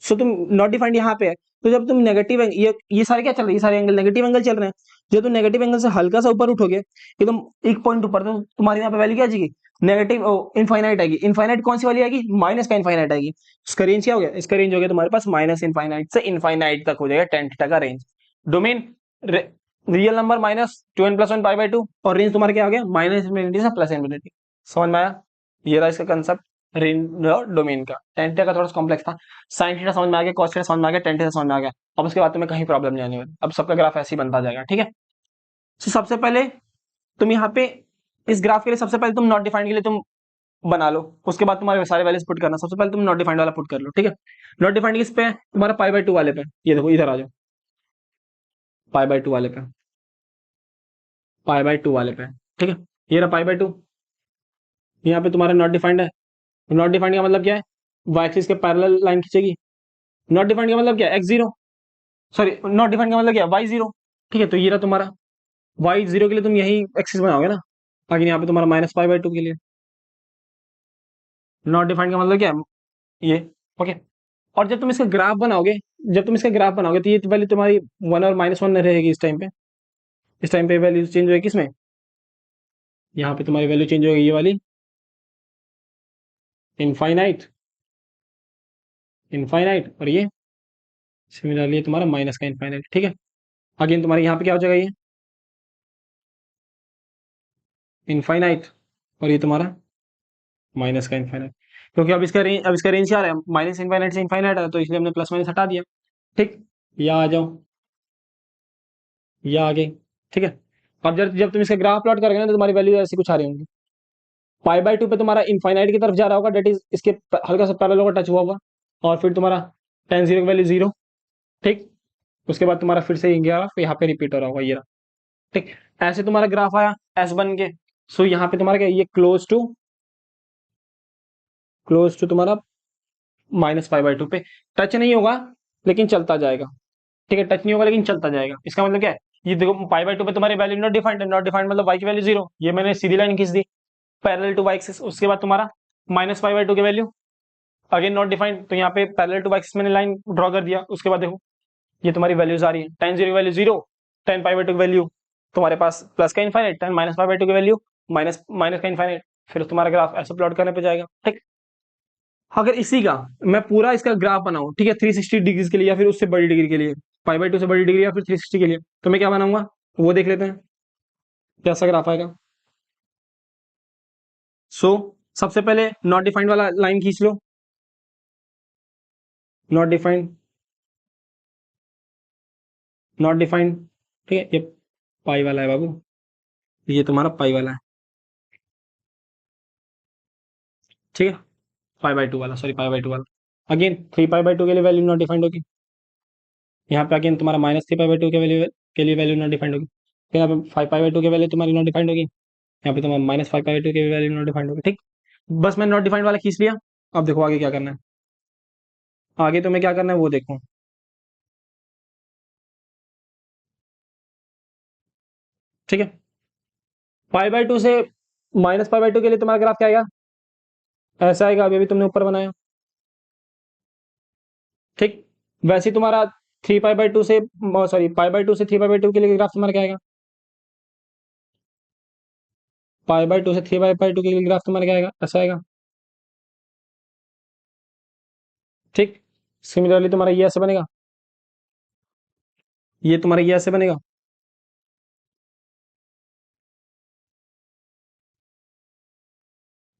सो तुम नॉट डिफाइंड यहाँ पे है, तो जब तुम नेगेटिव ये सारे क्या चल रहे हैं, ये सारे एंगल नेगेटिव एंगल चल रहे हैं, जब तुम नेगेटिव एंगल से हल्का सा ऊपर उठोगे एकदम एक पॉइंट ऊपर, तो तुम्हारे यहाँ पे वैल्यू क्या आ जाएगी, नेगेटिव इनफाइनाइट आएगी। इनफाइनाइट कौन सी वाली आएगी, माइनस का इनफाइनाइट आएगी। इसका रेंज क्या हो गया, इसका रेंज हो गया तुम्हारे पास माइनस इनफाइनाइट से इनफाइनाइट तक हो जाएगा 10 थीटा का range. Domain real number -2n+1 पाई/2, और रेंज तुम्हारा क्या हो गया, -इनफिनिटी से +इनफिनिटी। समझ में आया? ये रहा इसका कंसेप्ट रेंज डोमेन का। tan थीटा का थोड़ा सा कॉम्प्लेक्स था। sin थीटा समझ में आ गया, cos थीटा समझ में आ गया, tan थीटा समझ में आ गया। अब उसके बाद तुम्हें कहीं प्रॉब्लम नहीं आने वाली, अब सबका ग्राफ ऐसे ही बनता जाएगा, ठीक है। तो सबसे पहले तुम यहाँ पे इस ग्राफ के लिए सबसे पहले तुम नॉट डिफाइंड के लिए तुम बना लो, उसके बाद तुम्हारे सारे वैल्यूज पुट करना। सबसे पहले तुम नॉट डिफाइंड वाला पुट कर लो, ठीक है। नॉट डिफाइंड किस पे है? तुम्हारा पाई/2 वाले पे। ये देखो इधर आ जाओ, पाई/2 वाले पे, पाई/2 वाले पे, ठीक है। ये रहा पाई/2। यहाँ पे तुम्हारा नॉट डिफाइंड है। नॉट डिफाइंड का मतलब क्या है? वाई एक्सिस के पैरेलल लाइन खींचेगी। नॉट डिफाइंड का मतलब क्या है? x0, सॉरी नॉट डिफाइंड का मतलब क्या है? y0, ठीक है। तो ये रहा तुम्हारा y0 के लिए तुम यही एक्सिस बनाओगे ना, बाकी यहाँ पे तुम्हारा -पाई/2 के लिए। नॉट डिफाइंड का मतलब क्या है? ये, ओके। और जब तुम इसका ग्राफ बनाओगे तो ये वैल्यू तुम्हारी 1 और -1 रहेगी इस टाइम पे। इस टाइम पे वैल्यू चेंज होगी किसमें? यहाँ पे तुम्हारी वैल्यू चेंज होगी ये वाली, इनफाइनाइट, इनफाइनाइट। और ये सिमिलरली तुम्हारा माइनस का इनफाइनाइट, ठीक है। अगेन तुम्हारे यहाँ पे क्या हो जाएगा? ये इनफाइनाइट, और ये तुम्हारा माइनस का इनफाइनाइट। क्योंकि अब इसका रेंज क्या आ रहा है? माइनस इनफाइनाइट से इनफाइनाइट है, तो इसलिए हमने प्लस माइनस हटा दिया, ठीक। या आ जाओ, या आगे, ठीक है। अब जब जब तुम इसका ग्राफ प्लॉट करोगे ना, तो तुम्हारी वैल्यू ऐसी कुछ आ रही होंगी। पाई/2 पे तुम्हारा इनफाइनाइट की तरफ जा रहा होगा, डेट इज इसके हल्का सा पैरेलल होगा, टच हुआ होगा। और फिर तुम्हारा tan0 की वैल्यू 0, ठीक। उसके बाद तुम्हारा फिर से ये ग्राफ यहाँ पे रिपीट हो रहा होगा, ये रहा, ठीक। ऐसे तुम्हारा ग्राफ आया एस बन के। सो यहाँ पे तुम्हारा क्या, ये क्लोज टू तुम्हारा -पाई/2 पे टच नहीं होगा, लेकिन चलता जाएगा, ठीक है। टच नहीं होगा लेकिन चलता जाएगा। इसका मतलब क्या है? ये देखो पाई/2 पे तुम्हारी वैल्यू नॉट डिफाइंड है। नॉट डिफाइंड मतलब y की वैल्यू 0, ये मैंने सीधी लाइन खींच दी पैरेलल टू y एक्सिस। उसके बाद तुम्हारा -पाई/2 की वैल्यू अगेन नॉट डिफाइंड, तो यहाँ पे पैरेलल टू y एक्सिस मैंने लाइन ड्रॉ कर दिया। उसके बाद देखो ये तुम्हारी वैल्यूज आ रही है, tan0 की वैल्यू 0, tan पाई/2 की वैल्यू तुम्हारे पास प्लस का इनफाइनाइट, tan -पाई/2 की वैल्यू माइनस माइनस का इनफाइनाइट। फिर तुम्हारा ग्राफ ऐसे प्लॉट करने पे जाएगा, ठीक। अगर इसी का मैं पूरा इसका ग्राफ बनाऊं, ठीक है, 360 डिग्री के लिए या फिर उससे बड़ी डिग्री के लिए, पाई/2 से बड़ी डिग्री या फिर 360 के लिए, तो मैं क्या बनाऊंगा वो देख लेते हैं कैसा ग्राफ आएगा। सो सबसे पहले नॉट डिफाइंड वाला लाइन खींच लो, नॉट डिफाइंड, नॉट डिफाइंड, ठीक है। ये पाई वाला है बाबू, ये तुम्हारा पाई वाला है, ठीक है। पाई/2 वाला, सॉरी पाई/2 वाला। अगेन 3 पाई/2 के लिए वैल्यू नॉट डिफाइंड होगी। यहाँ पे अगेन तुम्हारा -3 पाई/2 के लिए वैल्यू नॉट डिफाइंड होगी। फिर यहाँ पे 5 पाई/2 की वैल्यू तुम्हारी नॉट डिफाइंड होगी। यहाँ पे तुम्हारा -5 पाई/2 की वैल्यू नॉट डिफाइंड होगी, ठीक। बस मैं नॉट डिफाइंड वाला खींच लिया। अब देखो आगे क्या करना है, आगे तुम्हें क्या करना है वो देखो, ठीक है। पाई/2 से -पाई/2 के लिए तुम्हारा ग्राफ क्या आएगा? ऐसा आएगा, अभी अभी तुमने ऊपर बनाया, ठीक। वैसे ही तुम्हारा 3 पाई/2 से, सॉरी पाई/2 से 3 पाई/2 के लिए ग्राफ तुम्हारा क्या आएगा? पाई/2 से 3 पाई/2 के लिए ग्राफ तुम्हारा क्या आएगा? ऐसा आएगा, ठीक। सिमिलरली तुम्हारा ये ऐसे बनेगा, ये तुम्हारा ये ऐसे बनेगा,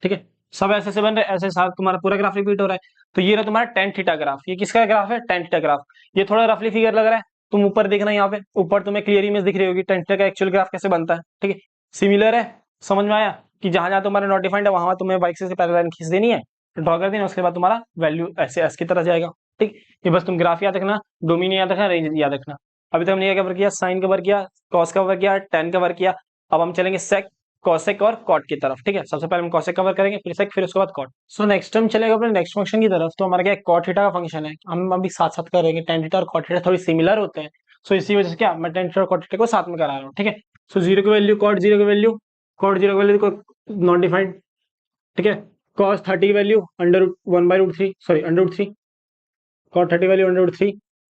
ठीक है। सब ऐसे ऐसे बन रहे हैं, ऐसे साथ तुम्हारा पूरा ग्राफ रिपीट हो रहा है। तो ये रहा तुम्हारा tan थीटा ग्राफ। ये किसका ग्राफ है? tan theta graph. ये थोड़ा रफली फिगर लग रहा है, तुम ऊपर देखना, यहाँ पे ऊपर तुम्हें क्लियर इमेज दिख रही होगी tan थीटा का एक्चुअल ग्राफ कैसे बनता है, ठीक है। सिमिलर है, समझ में आया कि जहां जहां तुम्हारा नॉट डिफाइंड है वहां तुम्हें y एक्सिस से पैरेलल लाइन खींच देनी है, ड्रॉ कर देना। उसके बाद तुम्हारा वैल्यू ऐसे एस की तरह जाएगा, ठीक। ये बस तुम ग्राफ याद रखना, डोमेन याद रखना, रेंज याद रखना। अभी तक हमने क्या कवर किया? साइन कवर किया, कॉस कवर किया, tan कवर किया। अब हम चलेंगे सेक, कॉसेक और कॉट की तरफ, ठीक है। सबसे पहले हम कॉसेक कवर करेंगे, फिर सेक, फिर उसके बाद कॉट। सो नेक्स्ट हम चलेगा अपने नेक्स्ट फंक्शन की तरफ। तो हमारा क्या है? कॉट थीटा का फंक्शन है। हम अभी साथ साथ करेंगे। tan थीटा और कॉट थीटा थोड़ी सिमिलर होते हैं, सो इसी वजह से क्या मैं tan थीटा और कॉट थीटा को साथ में करा रहा हूँ, ठीक है। सो जीरो की वैल्यू कॉट जीरो की वैल्यू, कॉट जीरो की वैल्यू को नॉट डिफाइंड, ठीक है। कॉस 30 की वैल्यू √1/√3, सॉरी √3, कॉट 30 वैल्यू √3,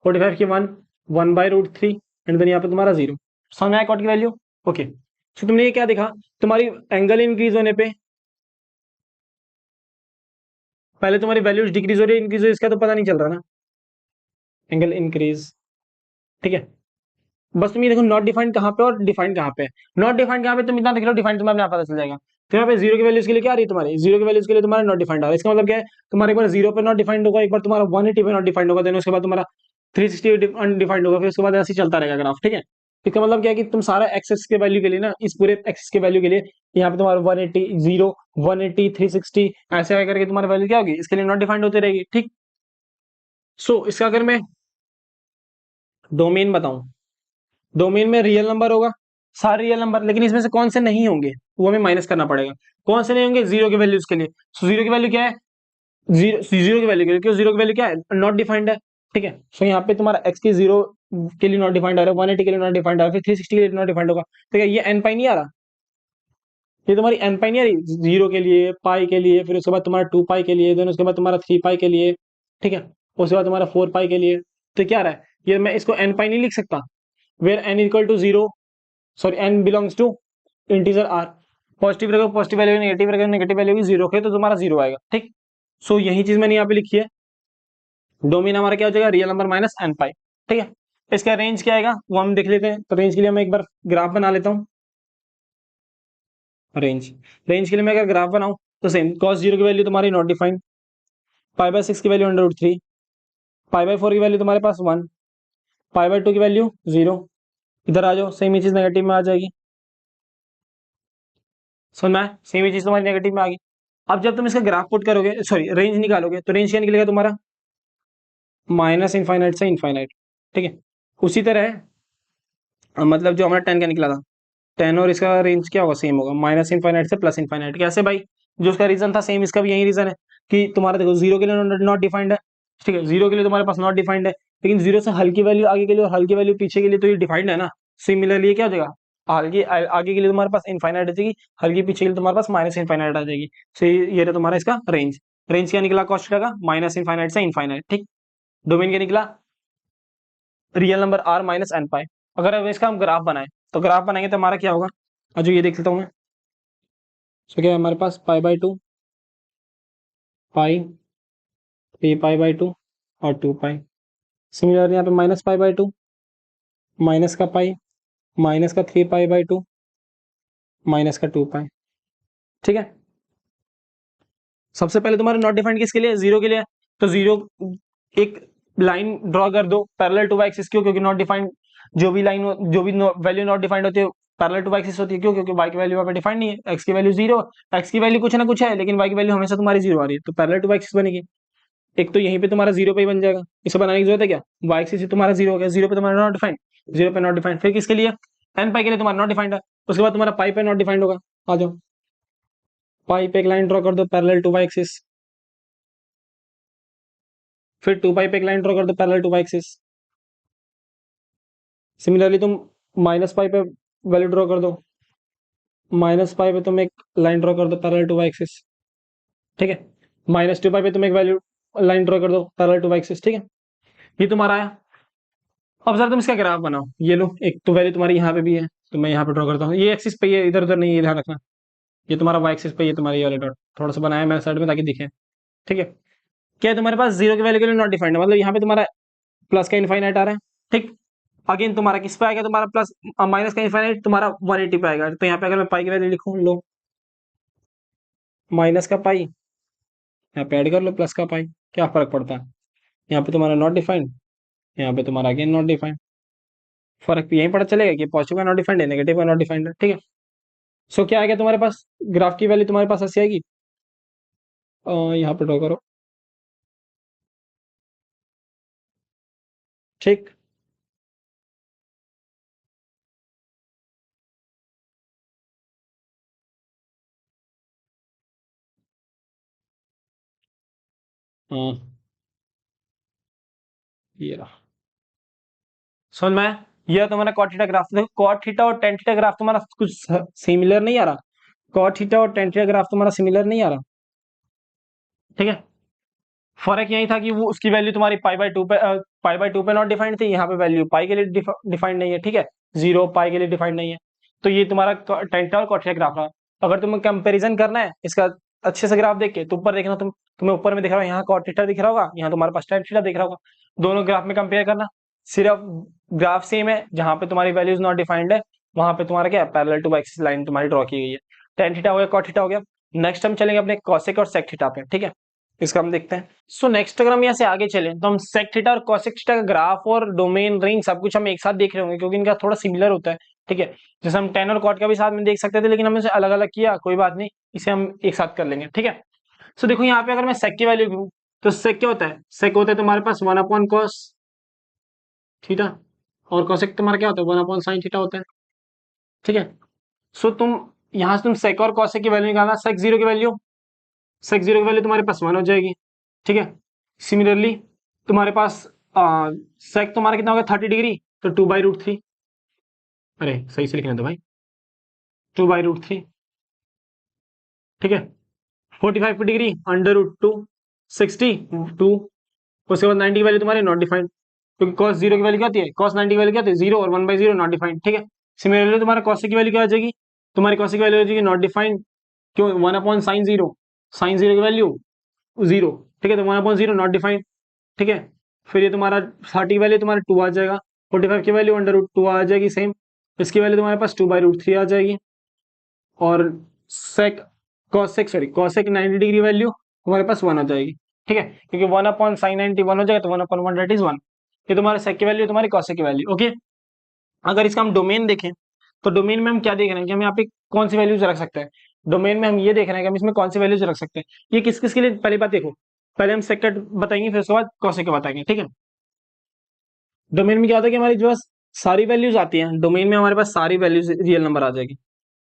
45 की 1/√3, एंड देन यहाँ पे तुम्हारा 0। समझ में आया कॉट की वैल्यू? ओके। तो तुमने ये क्या देखा? तुम्हारी एंगल इंक्रीज होने पे पहले तुम्हारी वैल्यूज डिक्रीज हो रही है, इंक्रीज हो रही है, इसका तो पता नहीं चल रहा ना, एंगल इंक्रीज, ठीक है। बस तुम ये देखो नॉट डिफाइंड कहाँ पे और डिफाइंड कहाँ पे। नॉट डिफाइंड कहाँ पे तुम इतना देख लो, डिफाइंड तुम्हें अपने आप पता चल जाएगा। तो यहाँ पे जीरो की वैल्यूज के लिए क्या आ रही है तुम्हारी, जीरो की वैल्यूज के लिए तुम्हारा नॉट डिफाइंड आ रहा है। इसका मतलब क्या है, तुम्हारा एक बार जीरो पे नॉट डिफाइंड होगा, एक बार तुम्हारा 180 पे नॉट डिफाइंड होगा, देन उसके बाद तुम्हारा 360 अनडिफाइंड होगा, फिर उसके बाद ऐसे ही चलता रहेगा ग्राफ। ठीक है, इसका मतलब क्या है कि तुम सारा एक्सेस के वैल्यू के लिए ना, इस पूरे एक्सेस के वैल्यू के लिए यहाँ पे तुम्हारा 180 0 180 360 ऐसे करके तुम्हारी वैल्यू क्या होगी, इसके लिए नॉट डिफाइंड होती रहेगी। ठीक, सो इसका अगर मैं डोमेन बताऊं, डोमेन में रियल नंबर होगा, सारे रियल नंबर, लेकिन इसमें से कौन से नहीं होंगे वो हमें माइनस करना पड़ेगा। कौन से नहीं होंगे, जीरो की वैल्यूज के लिए। सो जीरो की वैल्यू क्या है, जीरो की वैल्यू के लिए, क्यों जीरो की वैल्यू क्या है, नॉट डिफाइंड है। ठीक है, सो यहाँ पे तुम्हारा एक्स की जीरो के लिए नॉट डिफाइंड आ रहा है, 180 के लिए नॉट डिफाइंड आ रहा है, फिर 360 के लिए नॉट डिफाइंड होगा। तो क्या ये एन पाई नहीं आ रहा, ये तुम्हारी एन पाई नहीं आ रही, जीरो के लिए, पाई के लिए, फिर उसके बाद तुम्हारा 2 पाई के लिए, देन उसके बाद तुम्हारा 3 पाई के लिए। ठीक है, उसके बाद तुम्हारा 4 पाई के लिए। तो क्या आ रहा है, ये मैं इसको एन पाई नहीं लिख सकता, where n equal to zero, sorry n belongs to integer R. Positive रहेगा पॉजिटिव वैल्यू, नेगेटिव रहेगा नेगेटिव वैल्यू, जीरो के तो तुम्हारा जीरो आएगा। ठीक, सो यही चीज मैंने यहाँ पे लिखी है। डोमेन हमारा क्या हो जाएगा, रियल नंबर माइनस एन पाई। ठीक है, इसका रेंज क्या आएगा वो हम देख लेते हैं। तो रेंज के लिए मैं एक बार ग्राफ बना लेता हूँ। रेंज, रेंज के लिए मैं अगर ग्राफ बनाऊं तो सेम, कॉस जीरो की वैल्यू तुम्हारी नॉट डिफाइंड, पाई बाय 6 की value under root 3, pi by 4 की वैल्यू तुम्हारे पास 1, पाई बाय 2 की वैल्यू 0। इधर आ जाओ, सेम ही चीज नेगेटिव में आ जाएगी। सुनना है, सेम ही चीज तुम्हारी नेगेटिव में आ गई। अब जब तुम इसका ग्राफ पुट करोगे, सॉरी रेंज निकालोगे, तो रेंज क्या निकलेगा तुम्हारा, माइनस इनफाइनाइट से इनफाइनाइट। ठीक है, उसी तरह मतलब जो हमारा 10 का निकला था, 10 और इसका रेंज क्या होगा, सेम होगा, माइनस इनफाइनाइट से प्लस इनफाइनाइट। कैसे भाई, जो उसका रीजन था सेम, इसका भी यही रीजन है कि तुम्हारा देखो जीरो के लिए नॉट डिफाइंड है। ठीक है, जीरो के लिए तुम्हारे पास नॉट डिफाइंड है, लेकिन जीरो से हल्की वैल्यू आगे के लिए और हल्की वैल्यू पीछे के लिए तो ये डिफाइंड है ना। सिमिलरली ये क्या हो जाएगा, हल्की आगे के लिए तुम्हारे पास इनफाइनाइट आ जाएगी, हल्की पीछे के लिए तुम्हारे पास माइनस इनफाइनाइट आ जाएगी। सो ये रहा तुम्हारा इसका रेंज। रेंज क्या निकला कॉस्ट का, माइनस इनफाइनाइट से इनफाइनाइट। ठीक, डोमेन क्या निकला, real number R minus N pi. अगर अब इसका हम ग्राफ बनाए, तो ग्राफ बनाएंगे तो हमारा क्या होगा, जो ये देख लेता हूँ मैं। सो क्या है हमारे पास, पाई बाय 2, पाई, 3 पाई बाय 2 और 2 पाई। सिमिलर यहाँ पे माइनस पाई बाय 2, माइनस का पाई, माइनस का 3 पाई बाय 2, माइनस का 2 पाई। ठीक है, सबसे पहले तुम्हारा नॉट डिफाइंड किसके लिए, जीरो के लिए। तो जीरो, एक लाइन ड्रॉ कर दो पैरेलल टू एक्सिस, क्यों, क्योंकि नॉट डिफाइंड जो भी लाइन, जो भी वैल्यू नॉट डिफाइंड होती है पैरेलल टू एक्सिस होती है। क्यों, क्योंकि वाई की वैल्यू वहाँ पे डिफाइंड नहीं है, एक्स की वैल्यू जीरो, एक्स की वैल्यू कुछ ना कुछ है, लेकिन वाई की वैल्यू हमेशा तुम्हारी जीरो आ रही है, तो पैरेलल टू एक्सिस बनेगी। एक तो यहीं पे तुम्हारा जीरो पे ही बन जाएगा, इसे बनाने की जरूरत है क्या, वाई एक्सिस तुम्हारा जीरो हो गया, जीरो पे तुम्हारा नॉट डिफाइंड, जीरो पे नॉट डिफाइंड। फिर किसके लिए, एन पाई के लिए तुम्हारा नॉट डिफाइंड है, उसके बाद तुम्हारा पाई पे नॉट डिफाइंड होगा। आ जाओ, पाई पे एक लाइन ड्रॉ कर दो पैरेलल टू वाई एक्सिस, फिर 2 पाई पे एक लाइन ड्रॉ कर दो parallel to y axis. Similarly तुम माइनस पाई पे वैल्यू ड्रॉ कर दो, माइनस पाई पे तुम एक लाइन ड्रॉ कर दो पैरेलल टू वाई एक्सिस। ठीक है, -2 पाई पे तुम एक वैल्यू लाइन ड्रॉ कर दो पैरेलल टू वाई एक्सिस। ठीक है, ये तुम्हारा आया। अब जरा तुम इसका ग्राफ बनाओ, ये लो, एक तो वैल्यू तुम्हारी यहाँ पे भी है, तो मैं यहाँ पे ड्रॉ करता हूँ, ये एक्सिस पे, ये इधर उधर नहीं, ये ध्यान रखना, ये तुम्हारा वाई एक्सिस पे, ये तुम्हारी ये वाले डॉट थोड़ा सा बनाया मैंने साइड में ताकि दिखे। ठीक है, क्या है तुम्हारे पास, जीरो की वैल्यू के लिए नॉट डिफाइंड है, मतलब यहाँ पे तुम्हारा प्लस का इनफाइनाइट आ रहा है। ठीक, अगेन तुम्हारा किस पे आएगा, तुम्हारा प्लस माइनस का इनफाइनाइट तुम्हारा 180 पे आएगा। तो यहाँ पे अगर मैं पाई की वैल्यू लिखूं, लो माइनस का पाई, यहाँ पे ऐड कर लो प्लस का पाई, क्या फर्क पड़ता है, यहाँ पे तुम्हारा नॉट डिफाइंड, यहाँ पे तुम्हारा अगेन नॉट डिफाइंड। फर्क यहीं पता चलेगा कि पॉजिटिव का नॉट डिफाइंड है, नेगेटिव का नॉट डिफाइंड है। ठीक है, सो क्या आएगा तुम्हारे पास, ग्राफ की वैल्यू तुम्हारे पास ऐसी आएगी, यहाँ पे ड्रॉ करो। ठीक, हाँ ये रहा, सुन में, ये तुम्हारा कॉट थीटा ग्राफ। देखो कॉट थीटा और टेन थीटा ग्राफ तुम्हारा कुछ सिमिलर नहीं आ रहा, कॉट थीटा और टेन थीटा ग्राफ तुम्हारा सिमिलर नहीं आ रहा। ठीक है, फर्क यही था कि वो उसकी वैल्यू तुम्हारी पाई बाय 2 पे नॉट डिफाइंड थी, यहाँ पे वैल्यू पाई के लिए डिफाइंड नहीं है। ठीक है, जीरो पाई के लिए डिफाइंड नहीं है। तो ये तुम्हारा टेंटा और कॉट ग्राफ रहा। अगर तुम्हें कंपैरिजन करना है इसका अच्छे से ग्राफ देख के, तो ऊपर देखना, तुम्हें ऊपर में दिख रहा होगा, यहाँ कॉट थीटा दिख रहा होगा, यहाँ तुम्हारे पास टेन थीटा दिख रहा होगा। दोनों ग्राफ में कंपेयर करना, सिर्फ ग्राफ सेम है, जहां पे तुम्हारी वैल्यूज नॉट डिफाइंड है वहां पे तुम्हारा क्या है, पैरेलल टू एक्सिस लाइन तुम्हारी ड्रॉ की गई है। टेन थीटा हो गया, कॉट थीटा हो गया। नेक्स्ट हम चलेंगे अपने कॉसेक और सेक थीटा पे, ठीक है, इसका हम देखते हैं। सो नेक्स्ट अगर हम यहाँ से आगे चलें तो हम सेक थीटा और कॉसेक थीटा का ग्राफ और डोमेन रेंज सब कुछ हम एक साथ देख रहे होंगे, क्योंकि इनका थोड़ा सिमिलर होता है, ठीक है। जैसे हम टेन और कॉट का भी साथ में देख सकते थे, लेकिन हमने इसे अलग अलग किया, कोई बात नहीं, इसे हम एक साथ कर लेंगे, ठीक है। सो देखो यहाँ पे अगर मैं सेक की वैल्यू दूं तो सेक क्या होता है, सेक होता है तुम्हारे पास वन अपॉन कॉस थीटा, और कॉसेक तुम्हारा क्या होता है, वन अपॉन साइन थीटा होता है, ठीक है। सो तुम यहां से तुम सेक और कॉसेक की वैल्यू निकालना, सेक जीरो की वैल्यू, सेक जीरो की वैल्यू तुम्हारे पास वन हो जाएगी, ठीक है। सिमिलरली तुम्हारे पास सेक तुम्हारा कितना हो गया 30 डिग्री, तो 2/√3, अरे सही से लिखना था भाई, 2/√3, ठीक है। 45 डिग्री √2, 60 2, उसके बाद 90 की वैल्यू तुम्हारी नॉट डिफाइंड, क्योंकि cos जीरो की वैल्यू क्या होती है, cos 90 की वैल्यू क्या होती है, जीरो, और 1/0 नॉट डिफाइंड, ठीक है। सिमिलरली तुम्हारा cos की वैल्यू क्या आ जाएगी, तुम्हारी cos की वैल्यू हो जाएगी नॉट डिफाइंड, क्यों, one upon sine zero, sine zero की वैल्यू जीरो, ठीक है, तो 1/0 नॉट डिफाइंड, ठीक है। फिर ये तुम्हारा 30 वैल्यू तुम्हारा 2 आ जाएगा, 45 की वैल्यू √2 आ जाएगी सेम, इसकी वैल्यू तुम्हारे पास 2/√3 आ जाएगी, और sec cosec sorry cosec 90 degree value हमारे पास वन हो जाएगी, ठीक है, क्योंकि वन अपॉन साइन 90 वन हो जाएगा, तो one upon one that is one. ये तुम्हारे सेक की वैल्यू, तुम्हारी कॉसेक की वैल्यू, ओके। अगर इसका हम डोमेन देखें तो डोमेन में हम क्या देख रहे हैं कि हम यहाँ पे कौन सी वैल्यूज रख सकते हैं, डोमेन में हम ये देख रहे हैं कि हम इसमें कौन सी वैल्यूज रख सकते हैं। ये किस किस के लिए, पहली बात देखो, पहले हम सेक का बताएंगे, फिर उसके बाद कॉसेक का बताएंगे, ठीक है। डोमेन में क्या होता है कि हमारी जो सारी वैल्यूज आती हैं, डोमेन में हमारे पास सारी वैल्यूज रियल नंबर आ जाएगी,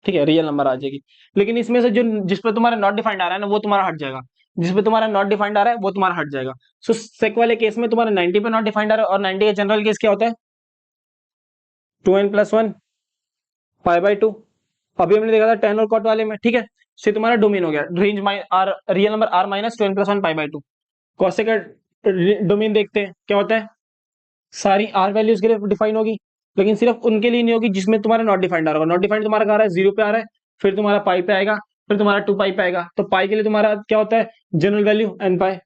ठीक है, रियल नंबर आ जाएगी। लेकिन इसमें से जो जिस पे तुम्हारा नॉट डिफाइंड आ रहा है ना, वो तुम्हारा हट जाएगा, जिस पे तुम्हारा नॉट डिफाइंड आ रहा है वो तुम्हारा हट जाएगा। सो सेक वाले केस में तुम्हारा 90 पे नॉट डिफाइंड आ रहा है, और 90 का जनरल केस क्या होता है, 2n+1 π/2। अभी हमने देखा था टेन और कॉट वाले में, ठीक है। से तुम्हारा डोमेन हो गया range R, real number r minus 2n+1 π/2। Cosec का डोमेन देखते हैं क्या होता है, सारी आर वैल्यूज के लिए डिफाइन होगी, लेकिन सिर्फ उनके लिए नहीं होगी जिसमें तुम्हारा नॉट डिफाइंड आ रहा होगा। नॉट डिफाइंड तुम्हारा कहाँ आ रहा है, जीरो पे आ रहा है, फिर तुम्हारा पाई पे आएगा, फिर तुम्हारा 2 पाई पे आएगा, तो पाई के लिए तुम्हारा क्या होता है, जनरल वैल्यू n पाई।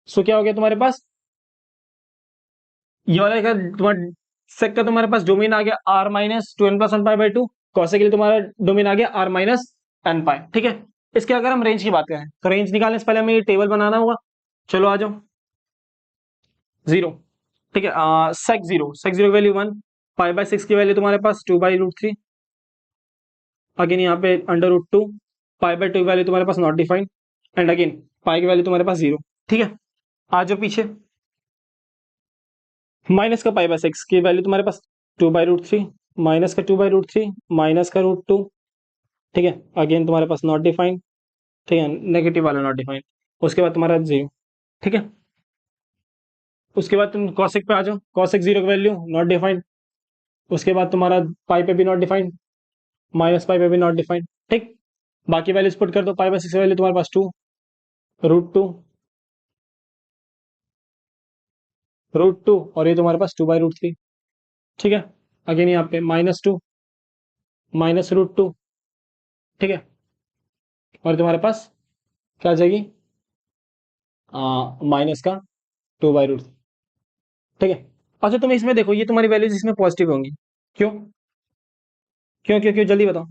सो क्या हो गया तुम्हारे पास, ये वाला क्या तुम्हारा सेक का तुम्हारे पास डोमेन आ गया r माइनस 2n+1 π/2, कॉसेक के लिए तुम्हारा डोमेन आ गया r माइनस n पाई, ठीक है। इसके अगर हम रेंज की बात करें तो रेंज निकालने से पहले हमें ये टेबल बनाना होगा, चलो आ जाओ। जीरो, ठीक है, सेक जीरो की वैल्यू 1, π/6 की वैल्यू तुम्हारे पास 2/√3, अगेन यहाँ पे √2, π/2 की वैल्यू तुम्हारे पास नॉट डिफाइंड, एंड अगेन पाई की वैल्यू तुम्हारे पास जीरो, ठीक है। आ जाओ पीछे, माइनस का π/6 की वैल्यू तुम्हारे पास 2/√3, माइनस का 2/√3, माइनस का √2, ठीक है, अगेन तुम्हारे पास नॉट डिफाइंड, ठीक है, नेगेटिव वाला नॉट डिफाइंड, उसके बाद तुम्हारा जीरो, ठीक है। उसके बाद तुम कॉसेक पे आ जाओ, कॉसेक जीरो की वैल्यू नॉट डिफाइंड, उसके बाद तुम्हारा पाई पे भी नॉट डिफाइंड, माइनस पाई पे भी नॉट डिफाइंड, ठीक। बाकी वैल्यूज पुट कर दो, π/6 वैल्यू तुम्हारे पास 2 √2, √2, और ये तुम्हारे पास 2/√3, ठीक है। अगेन यहाँ पे -2 माइनस √2, ठीक है, और तुम्हारे पास क्या आ जाएगी, माइनस का 2/√3, ठीक है। अच्छा तुम इसमें देखो, ये तुम्हारी वैल्यूज इसमें पॉजिटिव होंगी, क्यों क्यों क्यों क्यों, जल्दी बताओ।